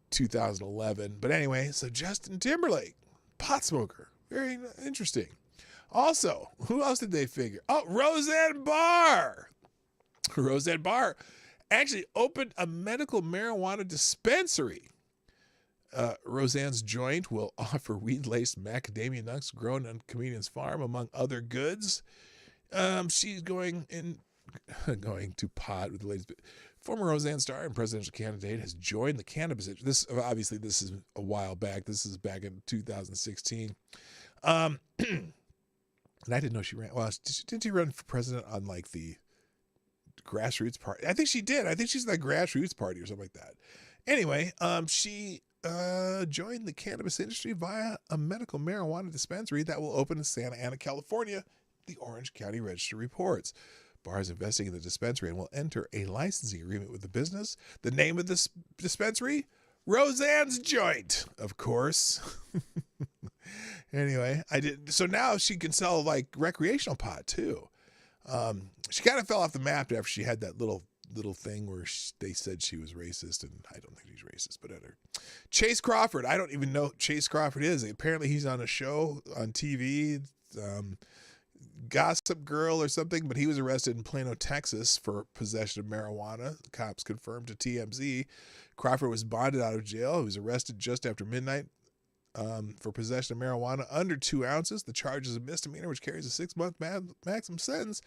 2011. But anyway, so Justin Timberlake, pot smoker. Very interesting. Also, who else did they figure? Oh, Roseanne Barr. Roseanne Barr actually opened a medical marijuana dispensary. Roseanne's joint will offer weed-laced macadamia nuts grown on comedian's farm, among other goods. She's going to pot with the latest. Former Roseanne star and presidential candidate has joined the cannabis. This is a while back. This is back in 2016. And I didn't know she ran. Well, didn't she run for president on like the grassroots party? I think she did. I think she's in the grassroots party or something like that. Anyway, she joined the cannabis industry via a medical marijuana dispensary that will open in Santa Ana, California, the Orange County Register reports. Barr is investigating the dispensary and will enter a licensing agreement with the business. The name of this dispensary? Roseanne's Joint, of course. Anyway, so now she can sell like recreational pot too. She kind of fell off the map after she had that little thing where they said she was racist, and I don't think she's racist, but Chase Crawford. I don't even know who Chase Crawford is. Apparently he's on a show on TV, Gossip Girl or something, but he was arrested in Plano, Texas for possession of marijuana. The cops confirmed to TMZ. Crawford was bonded out of jail. He was arrested just after midnight for possession of marijuana under 2 ounces. The charge is a misdemeanor, which carries a 6-month maximum sentence.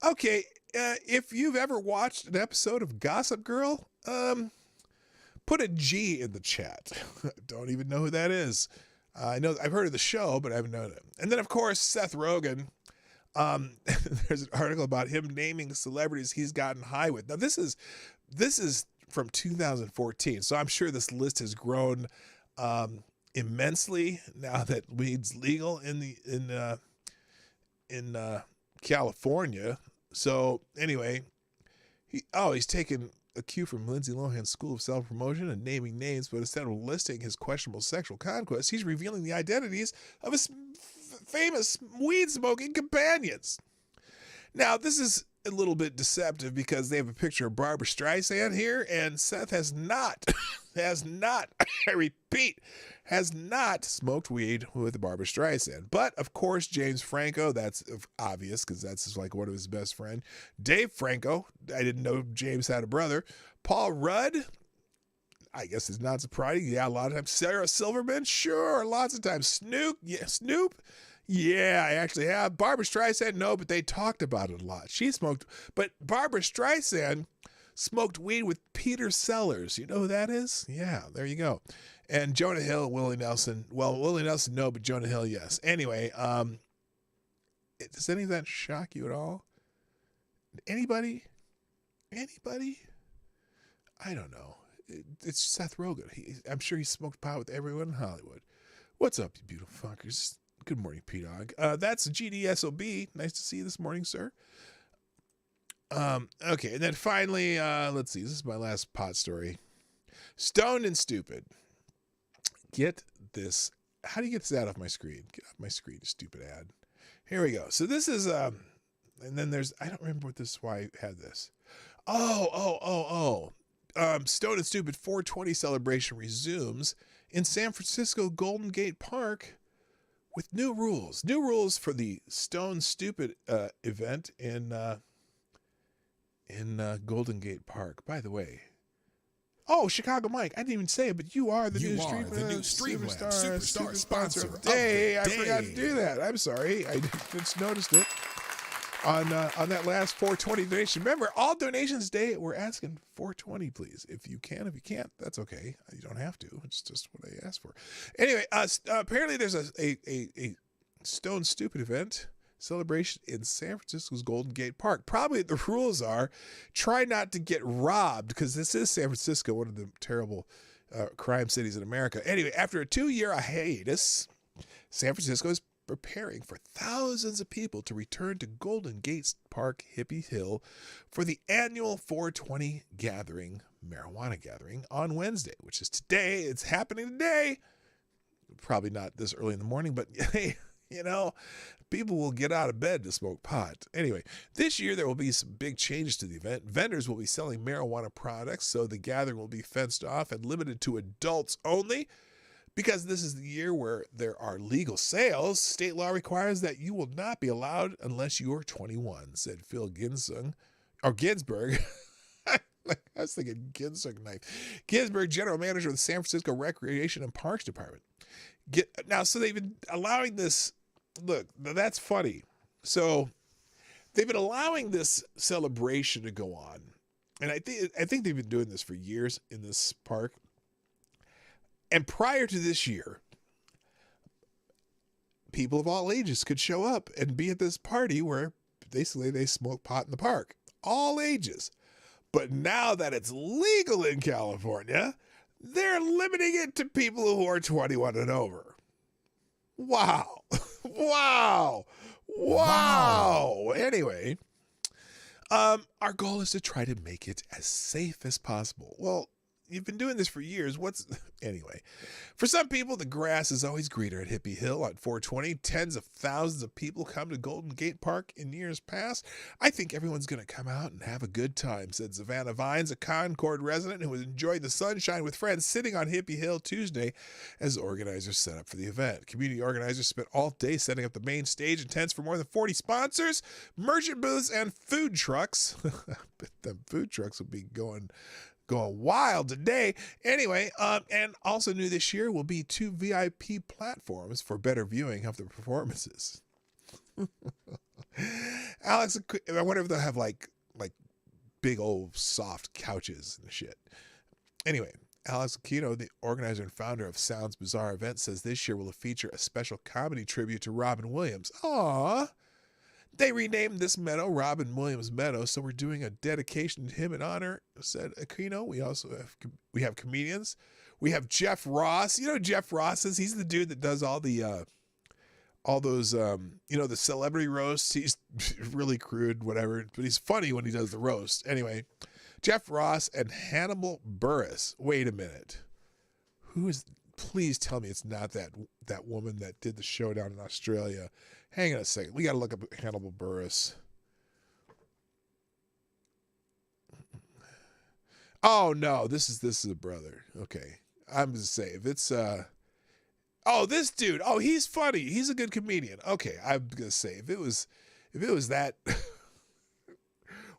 Okay, if you've ever watched an episode of Gossip Girl, put a G in the chat. Don't even know who that is. I know I've heard of the show, but I haven't known it. And then, of course, Seth Rogen. There's an article about him naming celebrities he's gotten high with. Now, this is from 2014, so I'm sure this list has grown immensely now that weed's legal in California. So anyway, he's taken a cue from Lindsay Lohan's School of Self-Promotion and naming names, but instead of listing his questionable sexual conquests, he's revealing the identities of his famous weed-smoking companions. Now, this is a little bit deceptive because they have a picture of Barbra Streisand here, and Seth has not, I repeat, has not smoked weed with Barbra Streisand. But, of course, James Franco, that's obvious because that's like one of his best friends. Dave Franco, I didn't know James had a brother. Paul Rudd, I guess it's not surprising. Yeah, a lot of times. Sarah Silverman, sure, lots of times. Snoop, yeah, I actually have. Barbra Streisand, no, but they talked about it a lot. She smoked, but Barbra Streisand smoked weed with Peter Sellers. You know who that is? Yeah, there you go. And Jonah Hill, Willie Nelson. Well, Willie Nelson, no, but Jonah Hill, yes. Anyway, does any of that shock you at all? Anybody? I don't know. It's Seth Rogen. I'm sure he smoked pot with everyone in Hollywood. What's up, you beautiful fuckers? Good morning, P-Dog. That's GDSOB. Nice to see you this morning, sir. Okay, and then finally, let's see. This is my last pot story. Stoned and Stupid. Get this. How do you get this ad off my screen? Get off my screen, stupid ad. Here we go. So this is, and then there's, I don't remember why I had this. Stoned and Stupid 420 celebration resumes in San Francisco Golden Gate Park with new rules. New rules for the Stone Stupid event in Golden Gate Park. By the way, Chicago Mike, I didn't even say it, but you are the new superstar sponsor of the day. I forgot to do that. I'm sorry. I just noticed it on that last 420 donation. Remember, all donations today, we're asking 420, please. If you can, if you can't, that's okay. You don't have to. It's just what I asked for. Anyway, apparently there's a Stone Stupid event celebration in San Francisco's Golden Gate Park. Probably the rules are try not to get robbed, because this is San Francisco, one of the terrible crime cities in America. Anyway, after a 2-year hiatus, San Francisco is preparing for thousands of people to return to Golden Gate Park, Hippie Hill, for the annual 420 marijuana gathering on Wednesday, which is today. It's happening today. Probably not this early in the morning, but hey, people will get out of bed to smoke pot. Anyway, this year there will be some big changes to the event. Vendors will be selling marijuana products, so the gathering will be fenced off and limited to adults only. Because this is the year where there are legal sales, state law requires that you will not be allowed unless you are 21, said Phil Ginsburg. I was thinking Ginsburg knife. Ginsburg, general manager of the San Francisco Recreation and Parks Department. So they've been allowing this. Look, that's funny. So they've been allowing this celebration to go on. And I think they've been doing this for years in this park. And prior to this year, people of all ages could show up and be at this party where basically they smoke pot in the park. All ages. But now that it's legal in California, they're limiting it to people who are 21 and over. Wow. Wow. Anyway, Our goal is to try to make it as safe as possible. Well, you've been doing this for years. Anyway? For some people, the grass is always greener at Hippie Hill on 420. Tens of thousands of people come to Golden Gate Park in years past. I think everyone's going to come out and have a good time, said Savannah Vines, a Concord resident who enjoyed the sunshine with friends sitting on Hippie Hill Tuesday as organizers set up for the event. Community organizers spent all day setting up the main stage and tents for more than 40 sponsors, merchant booths, and food trucks. But the food trucks will be going wild today. Anyway, and also new this year will be 2 VIP platforms for better viewing of the performances. Alex, I wonder if they'll have like big old soft couches and shit. Anyway, Alex Aquino, the organizer and founder of Sounds Bizarre Event, says this year will feature a special comedy tribute to Robin Williams. Aww. They renamed this meadow Robin Williams Meadow, so we're doing a dedication to him in honor, said Aquino. We have comedians. We have Jeff Ross. You know who Jeff Ross is? He's the dude that does all those the celebrity roasts. He's really crude, whatever, but he's funny when he does the roast. Anyway, Jeff Ross and Hannibal Buress. Wait a minute. Please tell me it's not that woman that did the show down in Australia. Hang on a second. We got to look up Hannibal Buress. Oh no, this is a brother. Okay. I'm just saying if it's this dude. Oh, he's funny. He's a good comedian. Okay, I'm going to say if it was that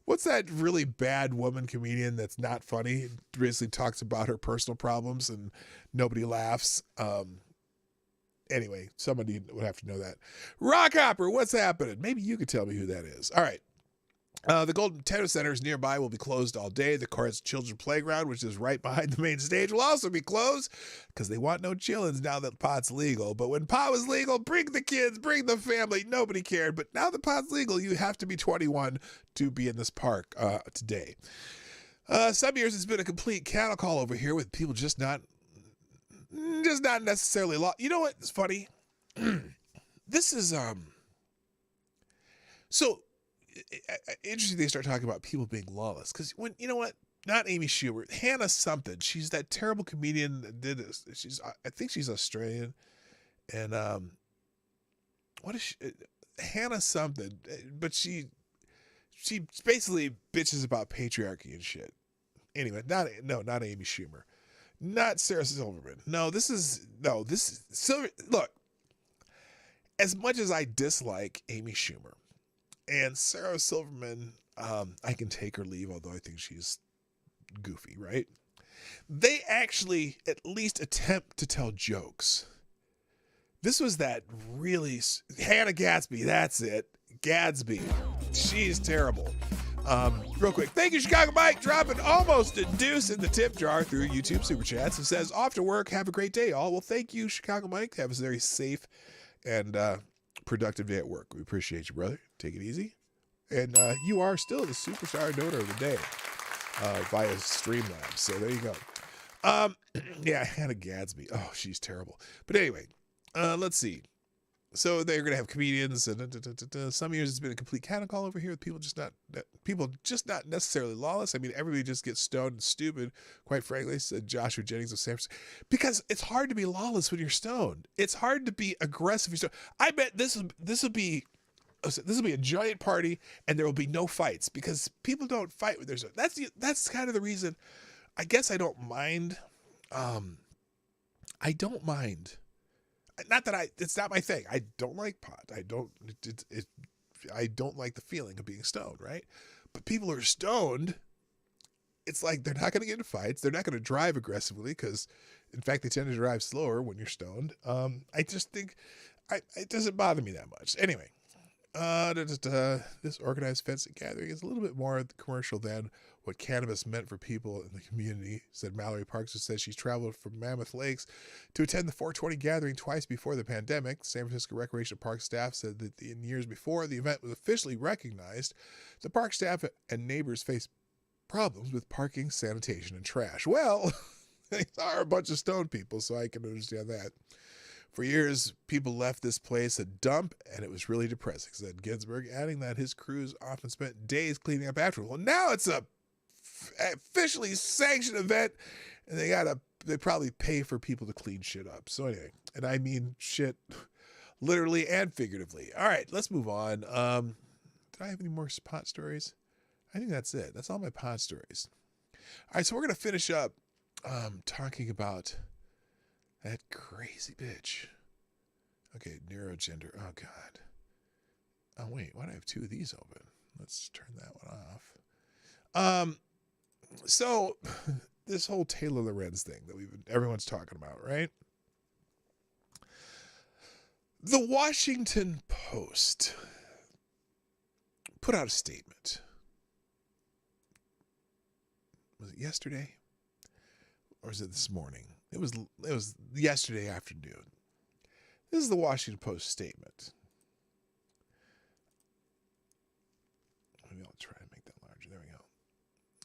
what's that really bad woman comedian that's not funny? Basically talks about her personal problems and nobody laughs. Anyway, somebody would have to know that. Rockhopper, what's happening? Maybe you could tell me who that is. All right. The Golden Tennis Centers nearby will be closed all day. The Cards Children's Playground, which is right behind the main stage, will also be closed because they want no chillins now that pot's legal. But when pot was legal, bring the kids, bring the family. Nobody cared. But now that pot's legal, you have to be 21 to be in this park today. Some years it's been a complete cattle call over here with people just not necessarily You know what? It's funny. This is so interesting. They start talking about people being lawless because when you know what? Not Amy Schumer, Hannah something. She's that terrible comedian that did this. I think she's Australian, and what is she? Hannah something? But she basically bitches about patriarchy and shit. Anyway, not Amy Schumer. Not Sarah Silverman. This is Silver. Look, as much as I dislike Amy Schumer and Sarah Silverman, I can take or leave, although I think she's goofy, right? They actually at least attempt to tell jokes. This was that really Hannah Gadsby. That's it. Gadsby. She's terrible. Real quick, thank you, Chicago Mike, dropping almost a deuce in the tip jar through YouTube Super Chats. It says, off to work, have a great day, all. Well, thank you, Chicago Mike. Have a very safe and productive day at work. We appreciate you, brother. Take it easy. And you are still the superstar donor of the day via Streamlabs. So there you go. Yeah, Hannah Gadsby. Oh, she's terrible. But anyway, let's see. So they're going to have comedians, and some years it's been a complete cattle call over here with people just not necessarily lawless. I mean, everybody just gets stoned and stupid, quite frankly, said Joshua Jennings of San Francisco. Because it's hard to be lawless when you're stoned. It's hard to be aggressive when you're stoned. I bet this will be a giant party, and there will be no fights because people don't fight when there's that's kind of the reason. I guess I don't mind. I don't mind. Not that it's not my thing. I don't like pot. I don't like the feeling of being stoned, right? But people who are stoned, it's like they're not going to get in fights. They're not going to drive aggressively because, in fact, they tend to drive slower when you're stoned. I just think it doesn't bother me that much. Anyway, this organized fencing gathering is a little bit more commercial than what cannabis meant for people in the community, said Mallory Parks, who says she's traveled from Mammoth Lakes to attend the 420 gathering twice before the pandemic. San Francisco Recreation Park staff said that in years before the event was officially recognized, the park staff and neighbors faced problems with parking, sanitation, and trash. Well, they are a bunch of stoned people, so I can understand that. For years, people left this place a dump, and it was really depressing, said Ginsburg, adding that his crews often spent days cleaning up afterwards. Well, now it's a officially sanctioned event, and they probably pay for people to clean shit up. So anyway, and I mean shit literally and figuratively. All right, let's move on. Did I have any more pot stories? I think that's it. That's all my pot stories. All right, so we're going to finish up talking about that crazy bitch. Okay, neurogender. Oh, God. Oh, wait. Why do I have two of these open? Let's turn that one off. So this whole Taylor Lorenz thing that everyone's talking about, right? The Washington Post put out a statement. Was it yesterday? Or was it this morning? It was yesterday afternoon. This is the Washington Post statement. Maybe I'll try and make that larger. There we go.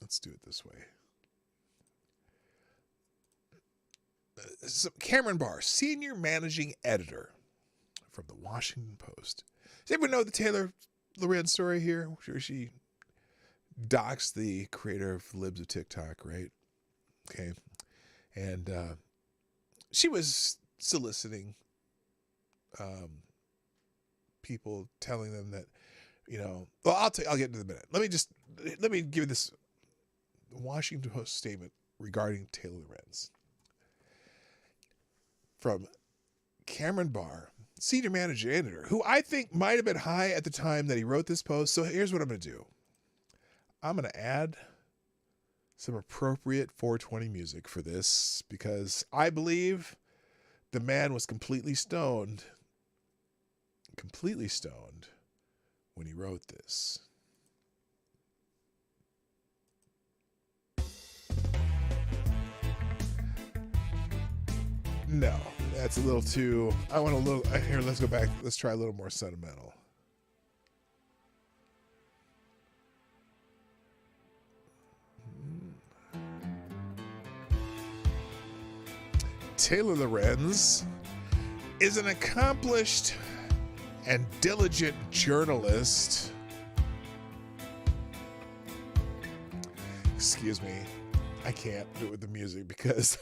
Let's do it this way. So Cameron Barr, senior managing editor from the Washington Post. Does anyone know the Taylor Lorenz story here? Where she doxed the creator of Libs of TikTok, right? Okay. And she was soliciting people, telling them that, well, I'll get into it in a minute. Let me give you this Washington Post statement regarding Taylor Lorenz. From Cameron Barr, senior manager editor, who I think might have been high at the time that he wrote this post. So here's what I'm going to do. I'm going to add some appropriate 420 music for this because I believe the man was completely stoned when he wrote this. No, that's a little too, here, let's go back. Let's try a little more sentimental. Taylor Lorenz is an accomplished and diligent journalist. Excuse me, I can't do it with the music because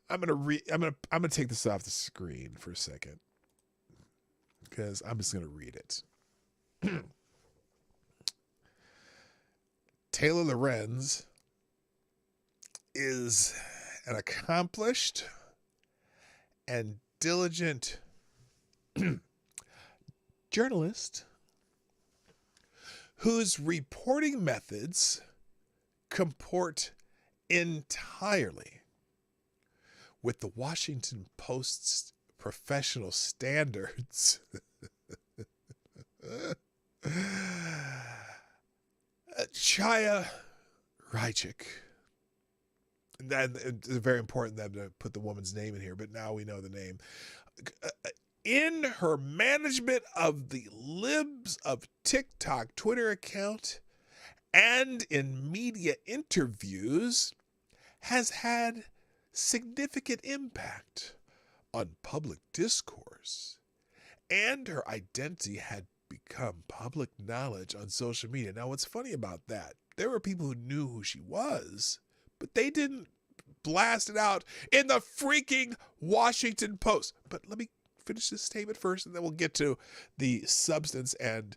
I'm gonna take this off the screen for a second because I'm just gonna read it. Taylor Lorenz is an accomplished and diligent journalist whose reporting methods comport entirely with the Washington Post's professional standards. Chaya Raichik. And it's very important them to put the woman's name in here, but now we know the name. In her management of the Libs of TikTok Twitter account and in media interviews has had significant impact on public discourse, and her identity had become public knowledge on social media. Now, what's funny about that, there were people who knew who she was, but they didn't blast it out in the freaking Washington Post. But let me finish this statement first, and then we'll get to the substance and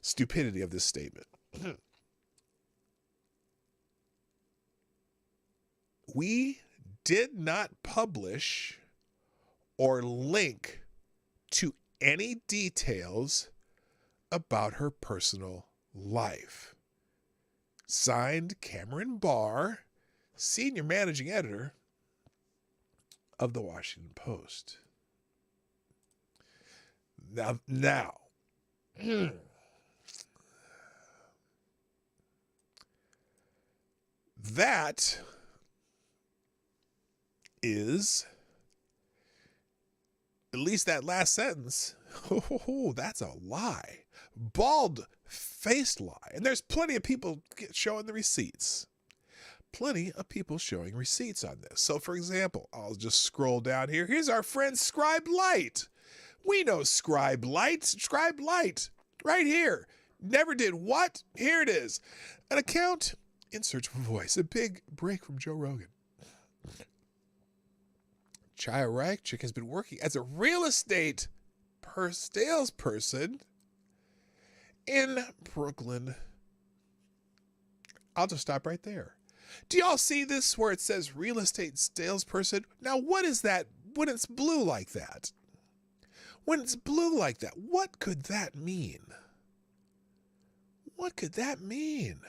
stupidity of this statement. We did not publish or link to any details about her personal life. Signed, Cameron Barr, senior managing editor of the Washington Post. Now, that is, at least that last sentence, that's a lie. Bald-faced lie. And there's plenty of people showing the receipts. plenty of people showing receipts on this. So, for example, I'll just scroll down here. Here's our friend Scribe Light. We know Scribe Light. Scribe Light, right here. Never did what? Here it is. An account in search of a voice. A big break from Joe Rogan. Chaya Reichchick has been working as a real estate salesperson in Brooklyn. I'll just stop right there. Do y'all see this where it says real estate salesperson? Now, what is that when it's blue like that? When it's blue like that, what could that mean? What could that mean?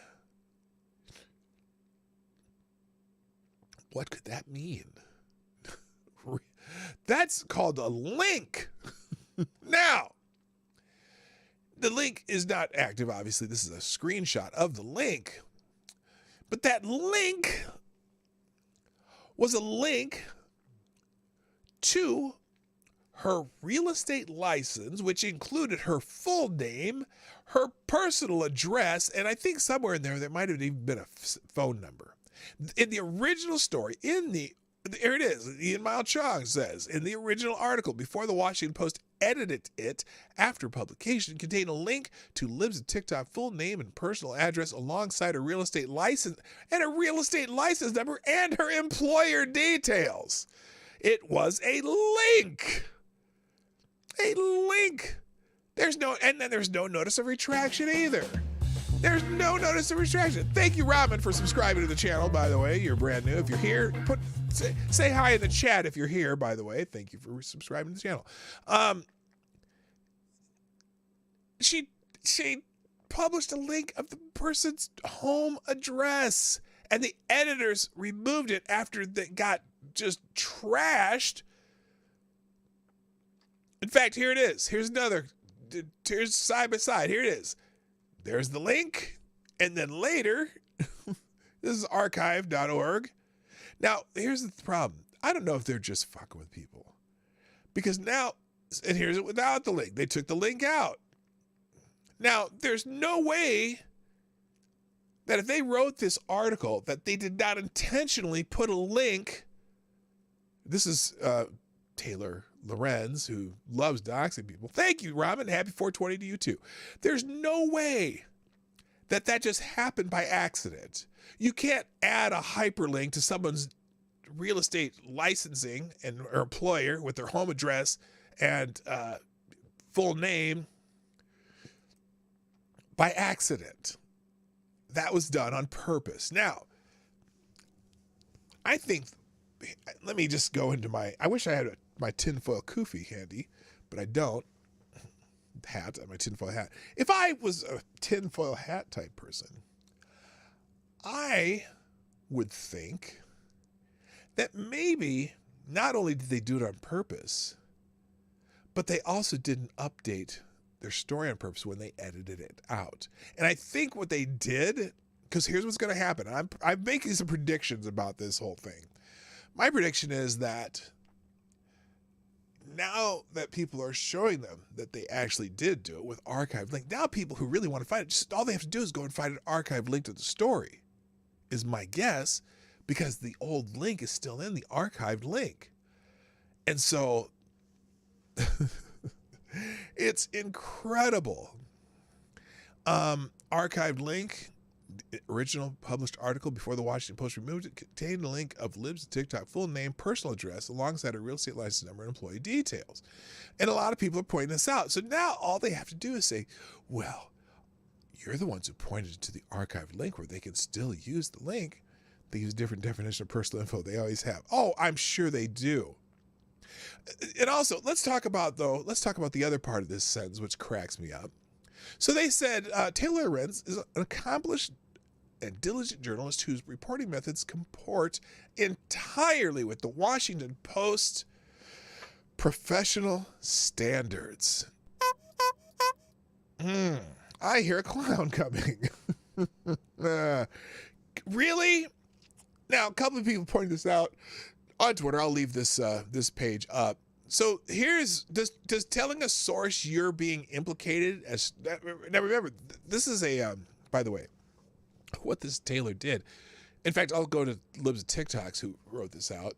What could that mean? That's called a link. Now, the link is not active, obviously. This is a screenshot of the link. But that link was a link to her real estate license, which included her full name, her personal address, and I think somewhere in there might have even been a phone number. In the original story, here it is. Ian Mile Chong says, in the original article, before the Washington Post edited it after publication, contained a link to Libs and TikTok full name and personal address alongside a real estate license and a real estate license number and her employer details. It was a link. A link. There's no notice of retraction either. There's no notice of retraction. Thank you, Robin, for subscribing to the channel, by the way. You're brand new. If you're here, say hi in the chat if you're here, by the way. Thank you for subscribing to the channel. She published a link of the person's home address, and the editors removed it after they got just trashed. In fact, here it is. Here's another. Here's side by side. Here it is. There's the link. And then later, this is archive.org. Now, here's the problem. I don't know if they're just fucking with people. Because now, and here's it without the link. They took the link out. Now, there's no way that if they wrote this article that they did not intentionally put a link. This is Taylor Lorenz, who loves doxing people. Thank you, Robin. Happy 420 to you, too. There's no way that just happened by accident. You can't add a hyperlink to someone's real estate licensing and or employer with their home address and full name by accident. That was done on purpose. Now, I think, let me just go into I wish I had my tinfoil kufi handy, but I don't. My tinfoil hat. If I was a tinfoil hat type person, I would think that maybe not only did they do it on purpose, but they also didn't update their story on purpose when they edited it out. And I think what they did, because here's what's going to happen. I'm making some predictions about this whole thing. My prediction is that now that people are showing them that they actually did do it with archive link, now people who really want to find it, just all they have to do is go and find an archive link to the story, is my guess, because the old link is still in the archived link. And so it's incredible. Archived link, original published article before the Washington Post removed it, contained a link of Libs and TikTok full name, personal address, alongside a real estate license number and employee details. And a lot of people are pointing this out. So now all they have to do is say, well, you're the ones who pointed to the archived link where they can still use the link. They use different definition of personal info. They always have. Oh, I'm sure they do. And also, let's talk about the other part of this sentence, which cracks me up. So they said, Taylor Lorenz is an accomplished and diligent journalist whose reporting methods comport entirely with the Washington Post professional standards. I hear a clown coming. Really? Now, a couple of people pointed this out on Twitter. I'll leave this page up. So does telling a source you're being implicated as, now remember, this is by the way, what this Taylor did, In fact, I'll go to Libs of TikToks who wrote this out.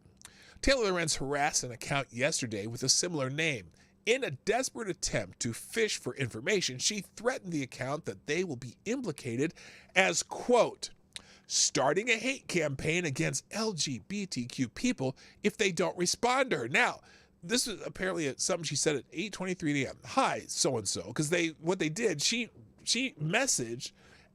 Taylor Lorenz harassed an account yesterday with a similar name. In a desperate attempt to fish for information, she threatened the account that they will be implicated as, quote, starting a hate campaign against LGBTQ people if they don't respond to her. Now, this is apparently something she said at 8:23 a.m. Hi, so-and-so. Because what they did, she messaged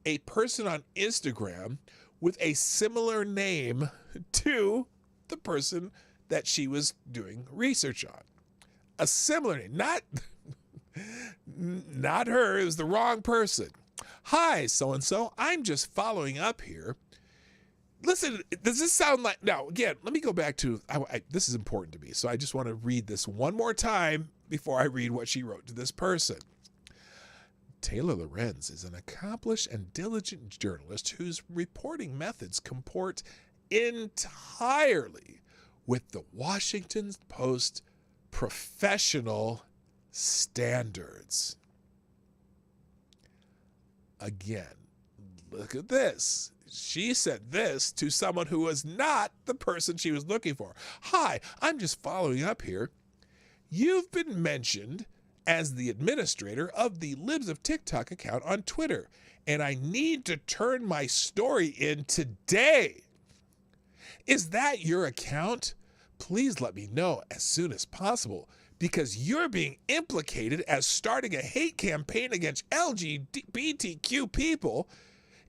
a person on Instagram with a similar name to the person that she was doing research on. A similar name, not her, it was the wrong person. Hi, so-and-so, I'm just following up here. Listen, does this sound like, now again, let me go back to, this is important to me, so I just want to read this one more time before I read what she wrote to this person. Taylor Lorenz is an accomplished and diligent journalist whose reporting methods comport entirely with the Washington Post professional standards. Again, look at this. She said this to someone who was not the person she was looking for. Hi, I'm just following up here. You've been mentioned as the administrator of the Libs of TikTok account on Twitter, and I need to turn my story in today. Is that your account? Please let me know as soon as possible, because you're being implicated as starting a hate campaign against LGBTQ people.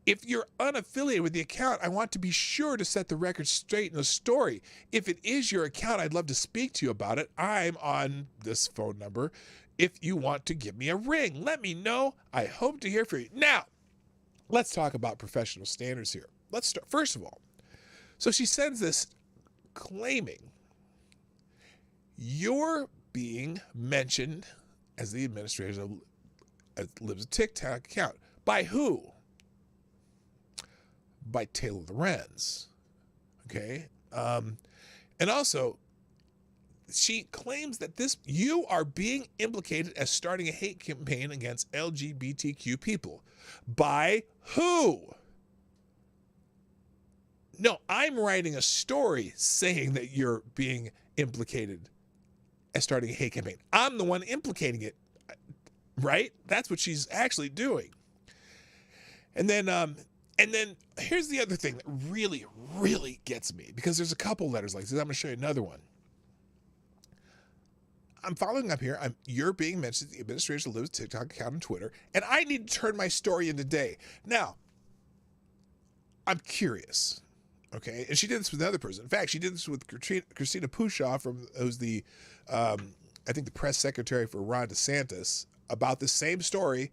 If you're unaffiliated with the account, I want to be sure to set the record straight in the story. If it is your account, I'd love to speak to you about it. I'm on this phone number. If you want to give me a ring, let me know. I hope to hear from you. Now, let's talk about professional standards here. Let's start. First of all, so she sends this claiming you're being mentioned as the administrator of Libs a TikTok account. By who? By Taylor Lorenz. Okay? And also, she claims that you are being implicated as starting a hate campaign against LGBTQ people. By who? No, I'm writing a story saying that you're being implicated as starting a hate campaign. I'm the one implicating it, right? That's what she's actually doing. And then here's the other thing that really, really gets me, because there's a couple letters like this. I'm going to show you another one. I'm following up here. You're being mentioned as the administrator of Libs TikTok account on Twitter, and I need to turn my story in today. Now, I'm curious. Okay, and she did this with another person. In fact, she did this with Christina Pushaw, who's the, I think the press secretary for Ron DeSantis, about the same story,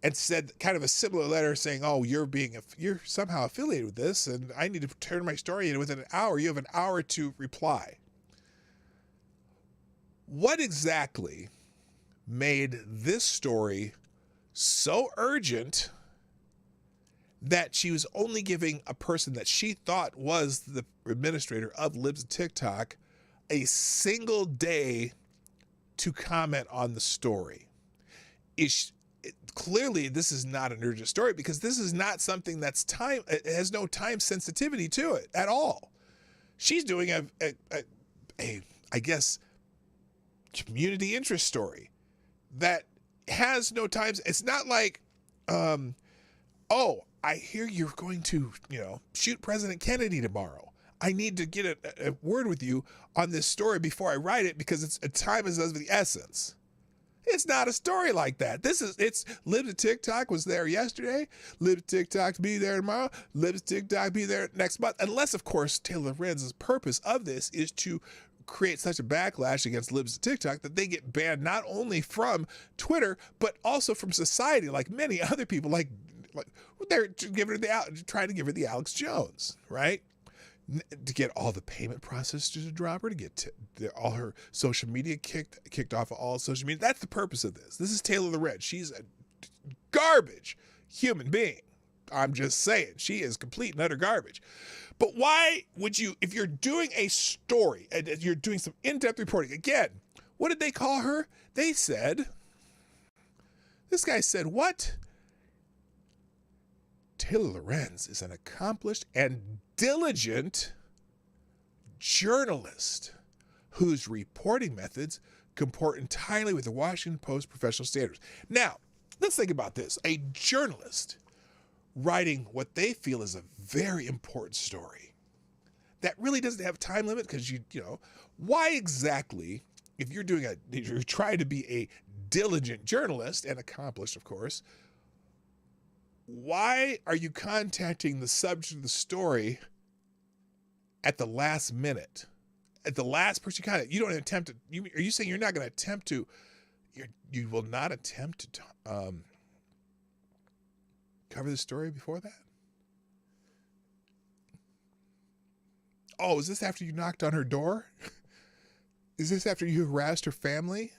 and said kind of a similar letter saying, "Oh, you're somehow affiliated with this, and I need to turn my story in within an hour. You have an hour to reply." What exactly made this story so urgent that she was only giving a person that she thought was the administrator of Libs of TikTok a single day to comment on the story? Clearly, this is not an urgent story, because this is not something that's it has no time sensitivity to it at all. She's doing I guess, community interest story that has no time. It's not like, oh, I hear you're going to, shoot President Kennedy tomorrow. I need to get a word with you on this story before I write it, because time is of the essence. It's not a story like that. It's Libs of TikTok was there yesterday. Libs of TikTok be there tomorrow. Libs of TikTok be there next month. Unless, of course, Taylor Lorenz's purpose of this is to create such a backlash against Libs of TikTok that they get banned not only from Twitter, but also from society, like many other people. Like they're trying to give her the Alex Jones, right? To get all the payment processors to drop her, to get all her social media kicked off of all social media. That's the purpose of this. This is Taylor Lorenz. She's a garbage human being. I'm just saying, she is complete and utter garbage. But why would you, if you're doing a story and you're doing some in-depth reporting, again, what did they call her? They said, this guy said, what? Taylor Lorenz is an accomplished and diligent journalist whose reporting methods comport entirely with the Washington Post professional standards. Now, let's think about this. A journalist writing what they feel is a very important story that really doesn't have a time limit because you know, why exactly, if you're trying to be a diligent journalist and accomplished, of course, why are you contacting the subject of the story at the last minute? At the last person you contact, you don't attempt to, are you saying you're not going to attempt to, you will not attempt to cover the story before that? Oh, is this after you knocked on her door? Is this after you harassed her family?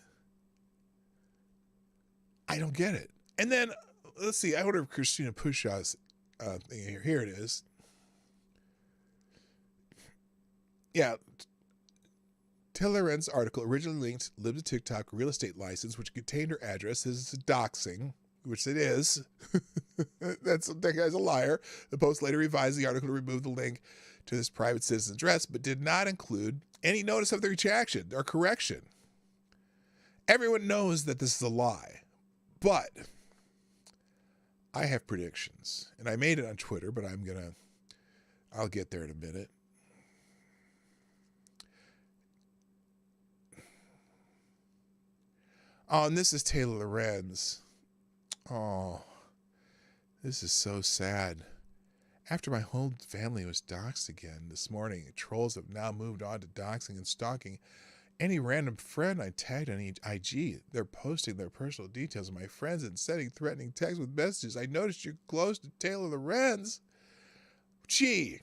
I don't get it. And then, let's see, I wonder if Christina Pushaw's thing here. Here it is. Yeah. Taylor Lorenz article originally linked Libs of TikTok real estate license, which contained her address. This is doxing, which it is. That guy's a liar. The Post later revised the article to remove the link to this private citizen's address, but did not include any notice of the retraction or correction. Everyone knows that this is a lie, but I have predictions, and I made it on Twitter, but I'll get there in a minute. Oh, and this is Taylor Lorenz. Oh, this is so sad. After my whole family was doxxed again this morning, trolls have now moved on to doxing and stalking any random friend I tagged on IG. They're posting their personal details of my friends and sending threatening texts with messages. I noticed you're close to Taylor Lorenz. Gee,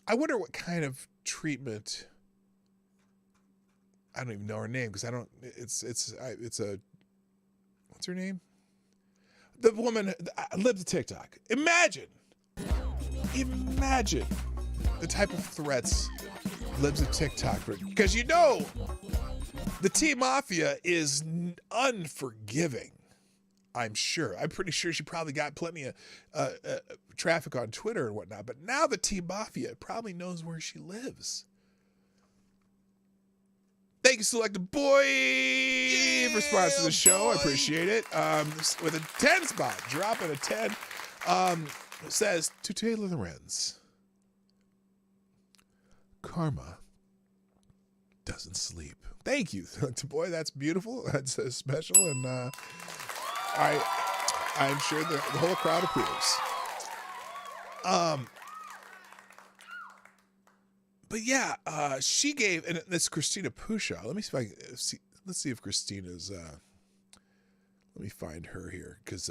I wonder what kind of treatment. I don't even know her name because I don't. It's a. What's her name? The woman Libs of TikTok. Imagine the type of threats Libs of TikTok, because you know the T Mafia is unforgiving. I'm sure. I'm pretty sure she probably got plenty of traffic on Twitter and whatnot. But now the T Mafia probably knows where she lives. Thank you, Selected Boy, for sponsoring the show. I appreciate it. With a 10 spot, dropping a 10. Says to Taylor Lorenz, karma doesn't sleep. Thank you, Selected Boy. That's beautiful. That's special, and I'm sure the whole crowd approves. But yeah, she gave, and this Christina Pushaw. Let me see if I can see. Let's see if Christina's. Let me find her here because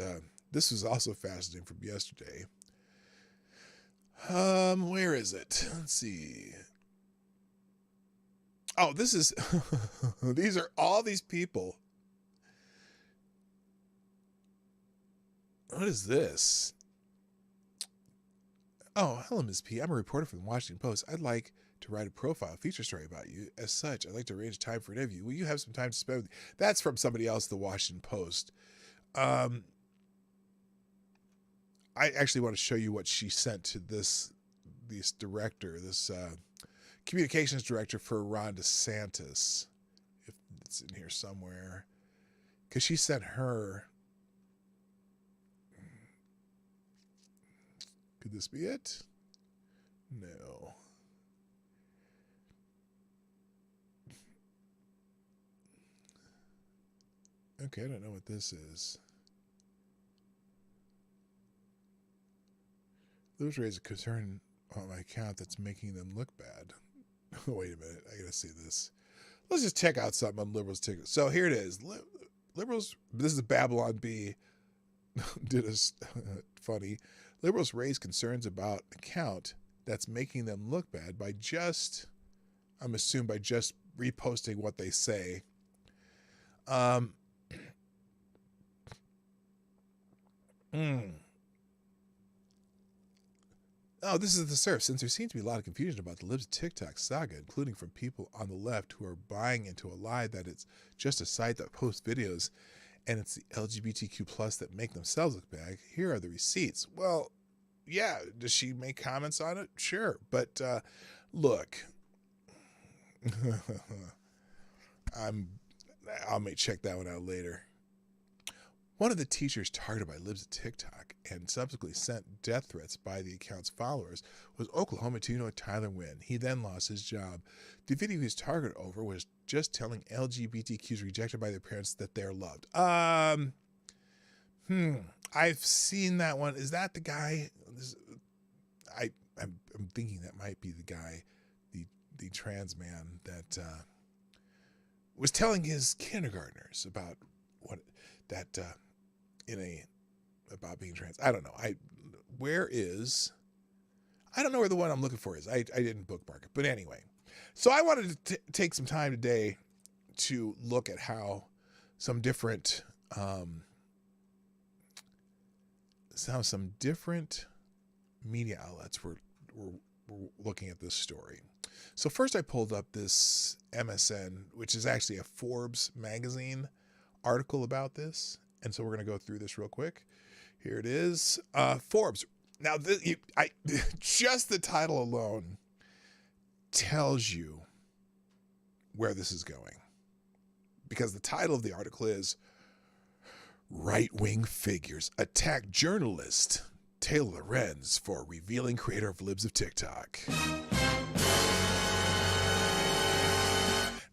this was also fascinating from yesterday. Where is it? Let's see. Oh, this is. These are all these people. What is this? Oh, hello, Ms. P. I'm a reporter from the Washington Post. I'd like to write a profile feature story about you. As such, I'd like to arrange time for an interview. Will you have some time to spend with me? That's from somebody else, the Washington Post. I actually want to show you what she sent to this director, this communications director for Ron DeSantis. If it's in here somewhere. Because she sent her. Could this be it? No. Okay, I don't know what this is. Those raise a concern on my account that's making them look bad. Wait a minute, I gotta see this. Let's just check out something on Liberals' ticket. So here it is. Liberals, this is Babylon B. Did a funny. Liberals raise concerns about account that's making them look bad by just, I'm assuming by just reposting what they say. Oh, this is the surf. Since there seems to be a lot of confusion about the Libs of TikTok saga, including from people on the left who are buying into a lie that it's just a site that posts videos and it's the LGBTQ plus that make themselves look bad. Here are the receipts. Well, yeah, does she make comments on it? Sure. But look, I may check that one out later. One of the teachers targeted by libs of TikTok and subsequently sent death threats by the account's followers was Oklahoma Tuno Tyler Wynn. He then lost his job. The video he was targeted over was just telling LGBTQs rejected by their parents that they're loved. I've seen that one. Is that the guy? I'm thinking that might be the guy, the trans man that was telling his kindergartners about about being trans. I don't know. I don't know where the one I'm looking for is. I didn't bookmark it, but anyway. So I wanted to take some time today to look at how some different media outlets were looking at this story. So first I pulled up this MSN, which is actually a Forbes magazine article about this. And so we're going to go through this real quick. Here it is. Forbes. Now, just the title alone tells you where this is going. Because the title of the article is Right-Wing Figures Attack Journalist Taylor Lorenz for Revealing Creator of Libs of TikTok.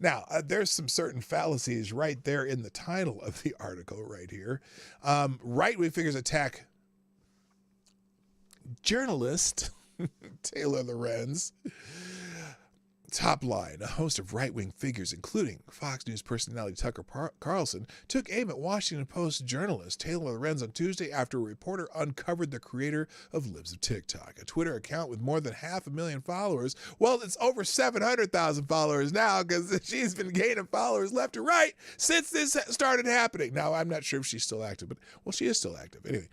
Now, there's some certain fallacies right there in the title of the article right here. Right-wing figures attack journalist Taylor Lorenz. Top line, a host of right-wing figures, including Fox News personality Tucker Carlson, took aim at Washington Post journalist Taylor Lorenz on Tuesday after a reporter uncovered the creator of Libs of TikTok, a Twitter account with more than 500,000 followers. Well, it's over 700,000 followers now because she's been gaining followers left and right since this started happening. Now, I'm not sure if she's still active, but, well, she is still active. Anyway,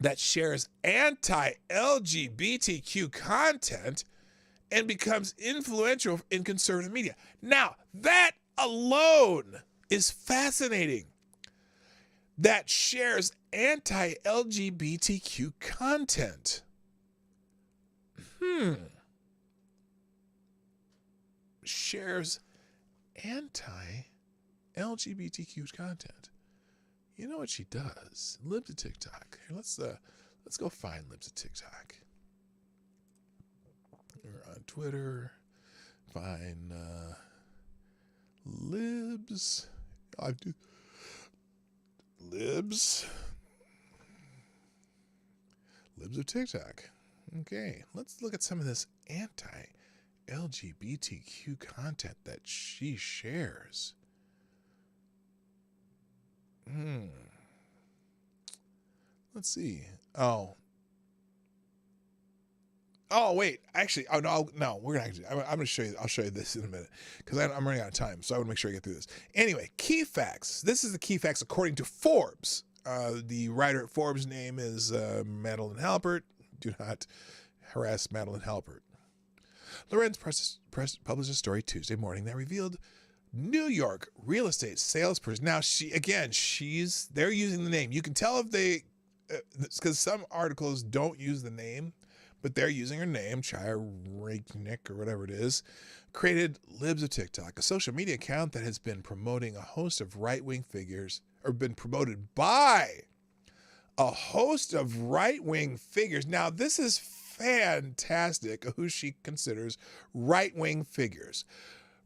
that shares anti-LGBTQ content and becomes influential in conservative media. Now, that alone is fascinating. That shares anti-LGBTQ content. Shares anti-LGBTQ content. You know what she does? Libs of TikTok. Here, let's go find Libs of TikTok. We're on Twitter. Find Libs. Libs of TikTok. Okay, let's look at some of this anti-LGBTQ content that she shares. Let's see. Oh wait, actually, I'm gonna show you. I'll show you this in a minute because I'm running out of time, so I want to make sure I get through this. Anyway, key facts. This is the key facts according to Forbes. The writer at Forbes' name is Madeline Halpert. Do not harass Madeline Halpert. Lorenz published a story Tuesday morning that revealed New York real estate salesperson. Now they're using the name. You can tell if they, because some articles don't use the name, but they're using her name, Chaya Raiknik or whatever it is, created Libs of TikTok, a social media account that has been promoting a host of right-wing figures, or been promoted by a host of right-wing figures. Now, this is fantastic, who she considers right-wing figures.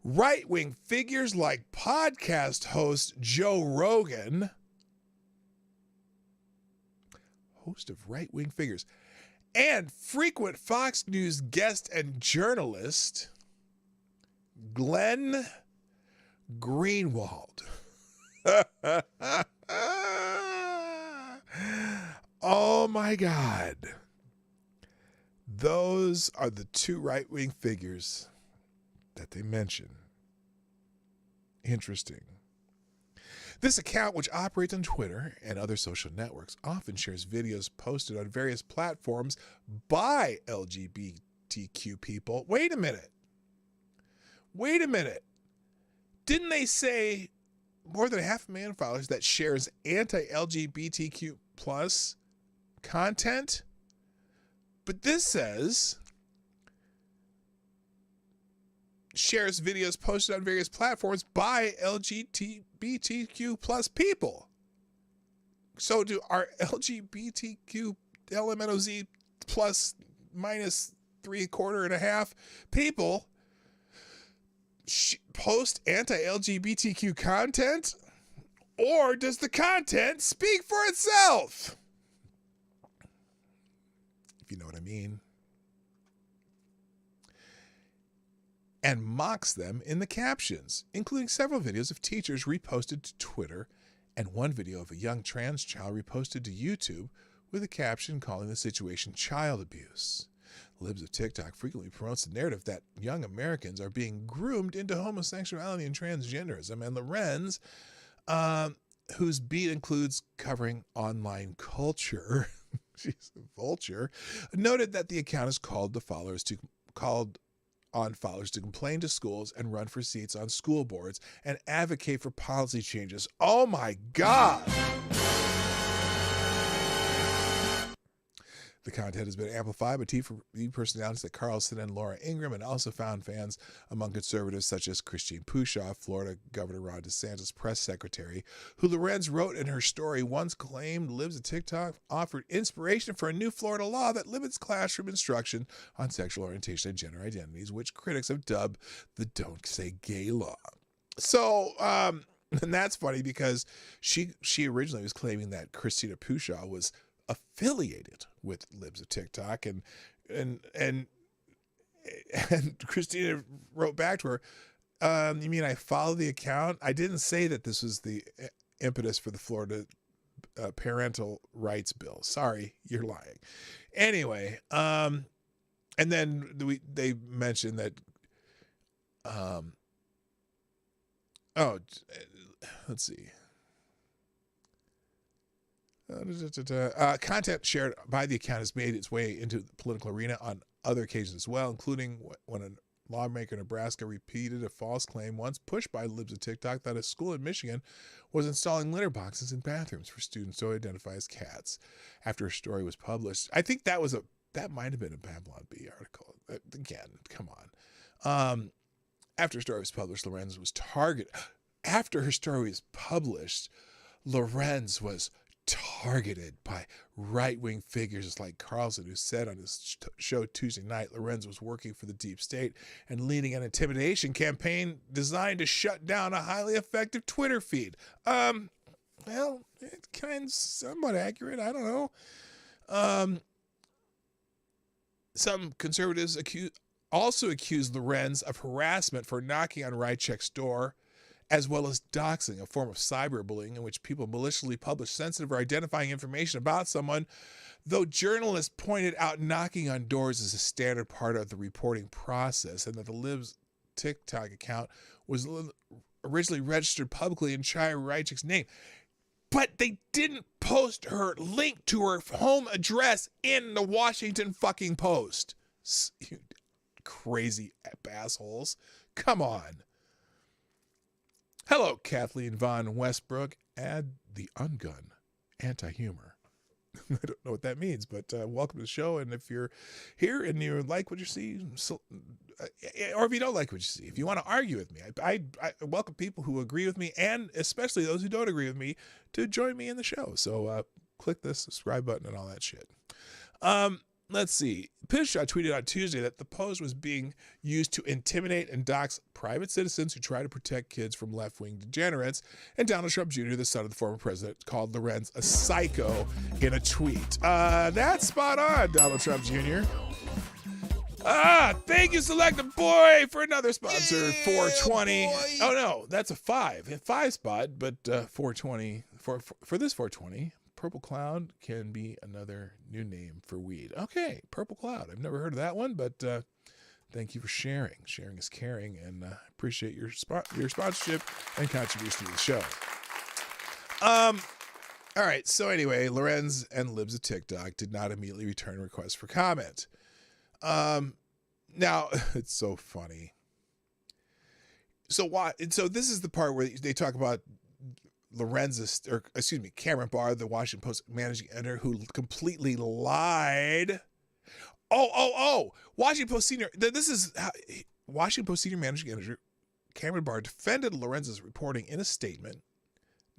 Right-wing figures like podcast host Joe Rogan, host of right-wing figures, and frequent Fox News guest and journalist Glenn Greenwald. Oh my God. Those are the two right-wing figures that they mention. Interesting. This account, which operates on Twitter and other social networks, often shares videos posted on various platforms by LGBTQ people. Wait a minute. Didn't they say more than 500,000 followers that shares anti-LGBTQ plus content. But this says shares videos posted on various platforms by LGBTQ plus people. So do our LGBTQ LMNOZ plus minus 3/4.5 people post anti-LGBTQ content, or does the content speak for itself? If you know what I mean. And mocks them in the captions, including several videos of teachers reposted to Twitter and one video of a young trans child reposted to YouTube with a caption calling the situation child abuse. Libs of TikTok frequently promotes the narrative that young Americans are being groomed into homosexuality and transgenderism, and Lorenz, whose beat includes covering online culture, she's a vulture, noted that the account has called on followers to complain to schools and run for seats on school boards and advocate for policy changes. Oh my God! The content has been amplified by TV personalities like Carlson and Laura Ingraham, and also found fans among conservatives such as Christine Pushaw, Florida Governor Ron DeSantis' press secretary, who Lorenz wrote in her story once claimed Libs of TikTok offered inspiration for a new Florida law that limits classroom instruction on sexual orientation and gender identities, which critics have dubbed the Don't Say Gay law. So, and that's funny because she originally was claiming that Christina Pushaw was affiliated with Libs of TikTok, and Christina wrote back to her, you mean I follow the account? I didn't say that this was the impetus for the Florida parental rights bill. Sorry, you're lying. Anyway, and then they mentioned that let's see. Content shared by the account has made its way into the political arena on other occasions as well, including when a lawmaker in Nebraska repeated a false claim once pushed by Libs of TikTok that a school in Michigan was installing litter boxes in bathrooms for students to identify as cats. After a story was published, I think that might have been a Babylon Bee article. Again, come on. After a story was published, Lorenz was targeted. After her story was published, Lorenz was targeted by right-wing figures like Carlson, who said on his show Tuesday night Lorenz was working for the deep state and leading an intimidation campaign designed to shut down a highly effective Twitter feed. Well, it's kind of somewhat accurate. I don't know. Some conservatives also accused Lorenz of harassment for knocking on Rychek's door, as well as doxing, a form of cyberbullying in which people maliciously publish sensitive or identifying information about someone, though journalists pointed out knocking on doors is a standard part of the reporting process, and that the Libs TikTok account was originally registered publicly in Chaya Rychek's name. But they didn't post her link to her home address in the Washington fucking Post. You crazy assholes. Come on. Hello, Kathleen Von Westbrook. Add the ungun anti-humor. I don't know what that means, but welcome to the show. And if you're here and you like what you see, or if you don't like what you see, if you want to argue with me, I welcome people who agree with me, and especially those who don't agree with me, to join me in the show. So click the subscribe button and all that shit. Let's see. Pishshot tweeted on Tuesday that the post was being used to intimidate and dox private citizens who try to protect kids from left-wing degenerates, and Donald Trump Jr., the son of the former president, called Lorenz a psycho in a tweet. That's spot on, Donald Trump Jr. Thank you, Selective Boy, for another sponsor, yeah, 420. Boy. Oh, no, that's a 5 spot, but 420, for this 420, Purple Cloud can be another new name for weed. Okay, Purple Cloud. I've never heard of that one, but thank you for sharing. Sharing is caring, and appreciate your sponsorship and contribution to the show. All right, so anyway, Lorenz and Libs of TikTok did not immediately return requests for comment. Now, it's so funny. So this is the part where they talk about Cameron Barr, the Washington Post managing editor, who completely lied. Washington Post senior managing editor Cameron Barr defended Lorenz's reporting in a statement.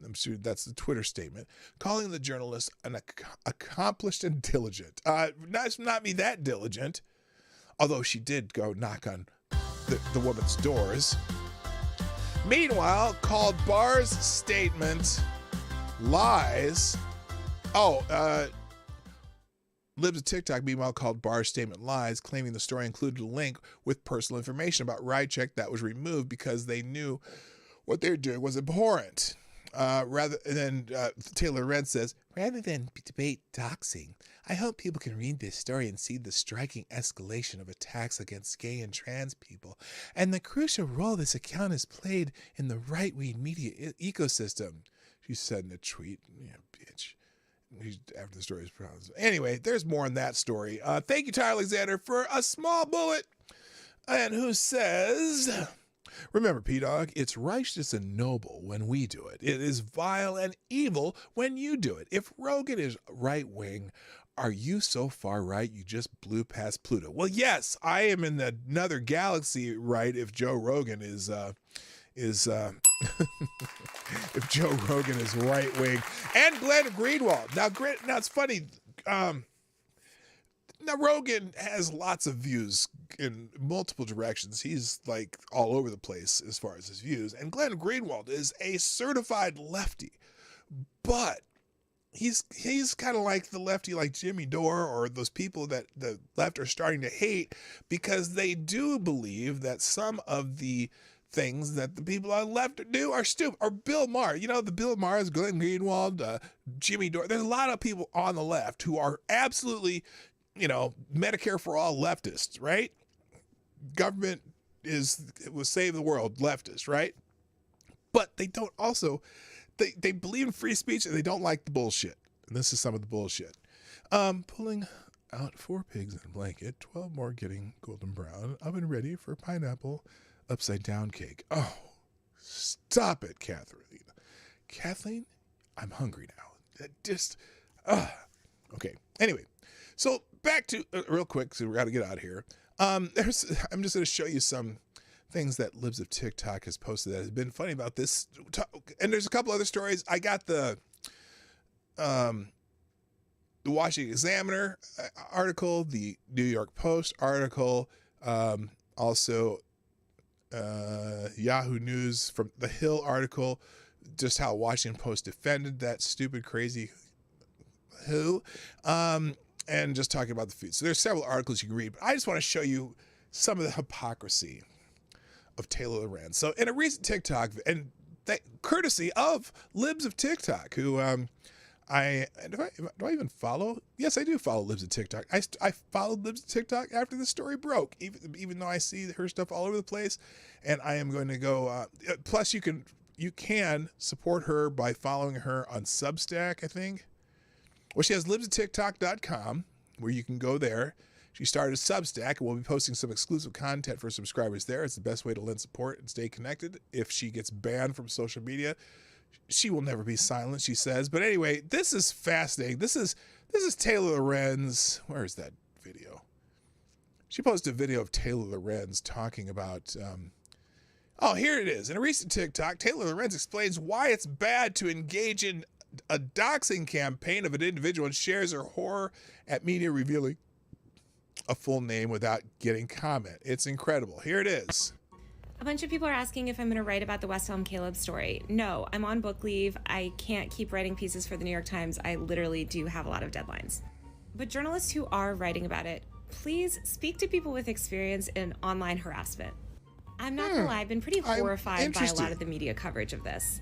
I'm sure that's the Twitter statement, calling the journalist an accomplished and diligent. Not me that diligent, although she did go knock on the woman's doors. Meanwhile, called Barr's statement lies. Libs of TikTok, meanwhile, called Barr's statement lies, claiming the story included a link with personal information about RideCheck that was removed because they knew what they were doing was abhorrent. Taylor Lorenz says, rather than debate doxing, I hope people can read this story and see the striking escalation of attacks against gay and trans people and the crucial role this account has played in the right-wing media ecosystem, she said in a tweet. Yeah, bitch. After the story is pronounced. Anyway, there's more in that story. Thank you, Tyler Alexander, for a small bullet. And who says, remember, P-Dog, it's righteous and noble when we do it. It is vile and evil when you do it. If Rogan is right-wing, are you so far right you just blew past Pluto? Well, yes, I am in another galaxy right if Joe Rogan is if Joe Rogan is right wing, and Glenn Greenwald. Now it's funny. Now Rogan has lots of views in multiple directions. He's like all over the place as far as his views. And Glenn Greenwald is a certified lefty, but he's kind of like the lefty, like Jimmy Dore, or those people that the left are starting to hate because they do believe that some of the things that the people on the left do are stupid. Or Bill Maher, the Bill Maher's, Glenn Greenwald, Jimmy Dore. There's a lot of people on the left who are absolutely, Medicare for all leftists, right? Government will save the world, leftist, right? But they don't also, they believe in free speech and they don't like the bullshit. And this is some of the bullshit. Pulling out 4 pigs in a blanket, 12 more getting golden brown, oven ready for pineapple upside down cake. Oh, stop it, Kathleen, I'm hungry now. Okay. Anyway, so back to real quick, so we got to get out of here. I'm just going to show you some things that Libs of TikTok has posted that has been funny about this. And there's a couple other stories. I got the Washington Examiner article, the New York Post article, also Yahoo News from the Hill article, just how Washington Post defended that stupid, crazy who, and just talking about the food. So there's several articles you can read, but I just want to show you some of the hypocrisy of Taylor Lorenz. So in a recent TikTok, and courtesy of Libs of TikTok, who do I even follow? Yes, I do follow Libs of TikTok. I followed Libs of TikTok after the story broke, even though I see her stuff all over the place, and I am going to go. Plus, you can support her by following her on Substack, I think. Well, she has libsoftiktok.com, where you can go there. She started a Substack, and we'll be posting some exclusive content for subscribers there. It's the best way to lend support and stay connected. If she gets banned from social media, she will never be silent, she says. But anyway, this is fascinating. This is Taylor Lorenz. Where is that video? She posted a video of Taylor Lorenz talking about... here it is. In a recent TikTok, Taylor Lorenz explains why it's bad to engage in a doxing campaign of an individual and shares her horror at media revealing a full name without getting comment. It's incredible. Here it is. A bunch of people are asking if I'm going to write about the West Elm Caleb story. No, I'm on book leave. I can't keep writing pieces for the New York Times. I literally do have a lot of deadlines. But journalists who are writing about it, please speak to people with experience in online harassment. I'm not gonna lie, I've been pretty horrified by a lot of the media coverage of this.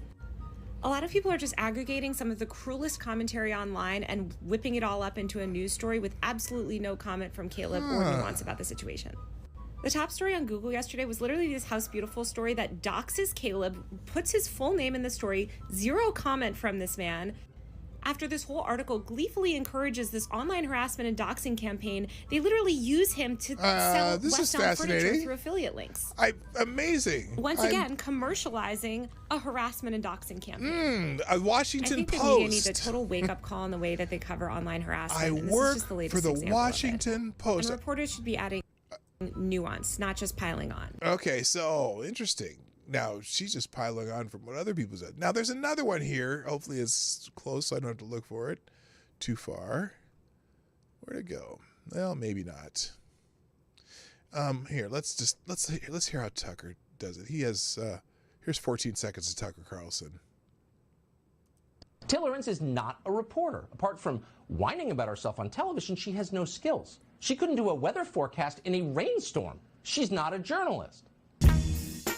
A lot of people are just aggregating some of the cruelest commentary online and whipping it all up into a news story with absolutely no comment from Caleb or nuance about the situation. The top story on Google yesterday was literally this House Beautiful story that doxes Caleb, puts his full name in the story, zero comment from this man, After this whole article gleefully encourages this online harassment and doxing campaign, they literally use him to sell West Elm furniture through affiliate links. Amazing. Once again, commercializing a harassment and doxing campaign. A Washington Post. I think the media needs a total wake-up call in the way that they cover online harassment. I work for the Washington Post. And reporters should be adding nuance, not just piling on. Okay, so interesting. Now, she's just piling on from what other people said. Now, there's another one here. Hopefully it's close so I don't have to look for it too far. Where'd it go? Well, maybe not. Here, let's hear how Tucker does it. He has, here's 14 seconds of Tucker Carlson. Taylor Ince is not a reporter. Apart from whining about herself on television, she has no skills. She couldn't do a weather forecast in a rainstorm. She's not a journalist.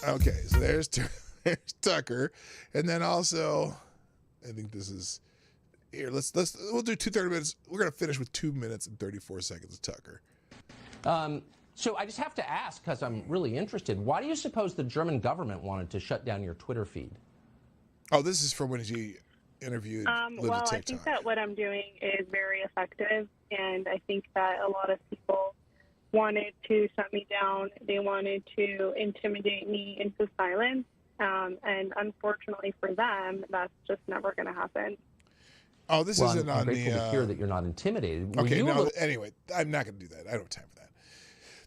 Okay, so there's Tucker, and then also, I think this is here. We'll do 30 minutes. We're gonna finish with 2 minutes and 34 seconds of Tucker. So I just have to ask, because I'm really interested, why do you suppose the German government wanted to shut down your Twitter feed? Oh, this is from when she interviewed well, I think that what I'm doing is very effective, and I think that a lot of people wanted to shut me down. They wanted to intimidate me into silence, and unfortunately for them, that's just never going to happen. Oh, this isn't on the... I'm grateful to hear that you're not intimidated. Okay, anyway, I'm not going to do that. I don't have time for that.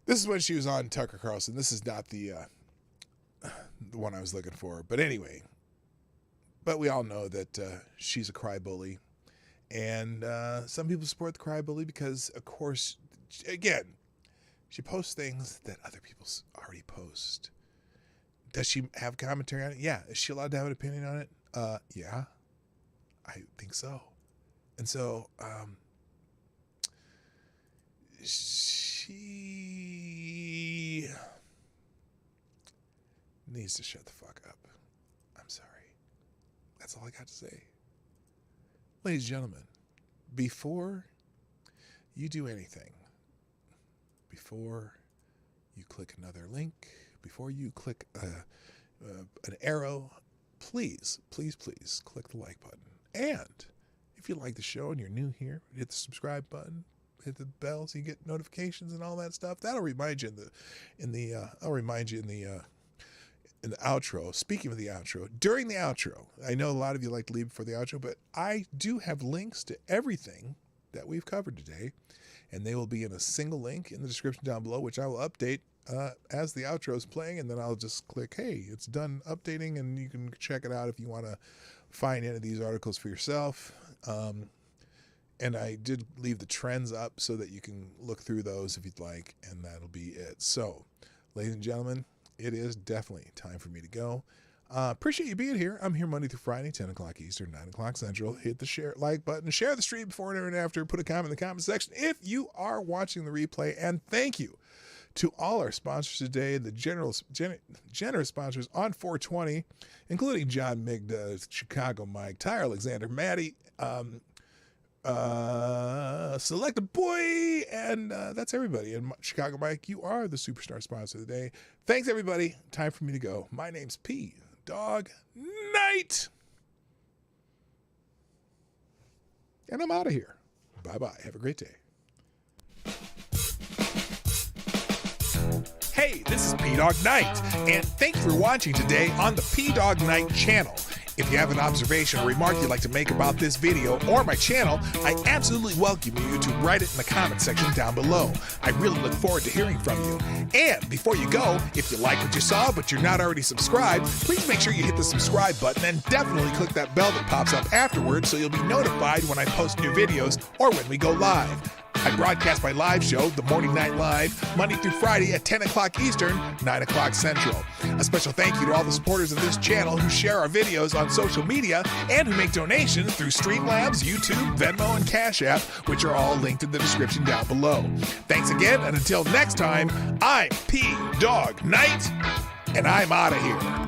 This is when she was on Tucker Carlson. This is not the one I was looking for. But anyway, but we all know that she's a cry bully. And some people support the cry bully because, of course, again, she posts things that other people already post. Does she have commentary on it? Yeah. Is she allowed to have an opinion on it? Yeah. I think so. And so she needs to shut the fuck up. I'm sorry. That's all I got to say. Ladies and gentlemen, before you do anything, before you click another link, before you click an arrow, please click the like button. And if you like the show and you're new here, hit the subscribe button, hit the bell so you get notifications and all that stuff. That'll remind you in the outro. Speaking of the outro, during the outro, I know a lot of you like to leave before the outro, but I do have links to everything that we've covered today, and they will be in a single link in the description down below, which I will update as the outro is playing, and then I'll just click, hey, it's done updating, and you can check it out if you want to find any of these articles for yourself. And I did leave the trends up so that you can look through those if you'd like, and that'll be it. So, ladies and gentlemen, it is definitely time for me to go. Appreciate you being here. I'm here Monday through Friday, 10 o'clock Eastern, 9 o'clock Central. Hit the share like button, share the stream before and after, put a comment in the comment section if you are watching the replay, and thank you to all our sponsors today, the generous sponsors on 420, including John Migda, Chicago Mike, Tyre Alexander, Maddie, Select a Boy, and that's everybody. And Chicago Mike, you are the superstar sponsor of the day. Thanks, everybody. Time for me to go. My name's P. Dawg Knight. And I'm out of here. Bye-bye. Have a great day. Hey, this is P-Dawg Knight, and thanks for watching today on the P-Dawg Knight channel. If you have an observation or remark you'd like to make about this video or my channel, I absolutely welcome you to write it in the comment section down below. I really look forward to hearing from you. And before you go, if you like what you saw but you're not already subscribed, please make sure you hit the subscribe button and definitely click that bell that pops up afterwards so you'll be notified when I post new videos or when we go live. I broadcast my live show, The Morning Night Live, Monday through Friday at 10 o'clock Eastern, 9 o'clock Central. A special thank you to all the supporters of this channel who share our videos on social media and who make donations through Streamlabs, YouTube, Venmo, and Cash App, which are all linked in the description down below. Thanks again, and until next time, I'm P-Dawg Knight, and I'm out of here.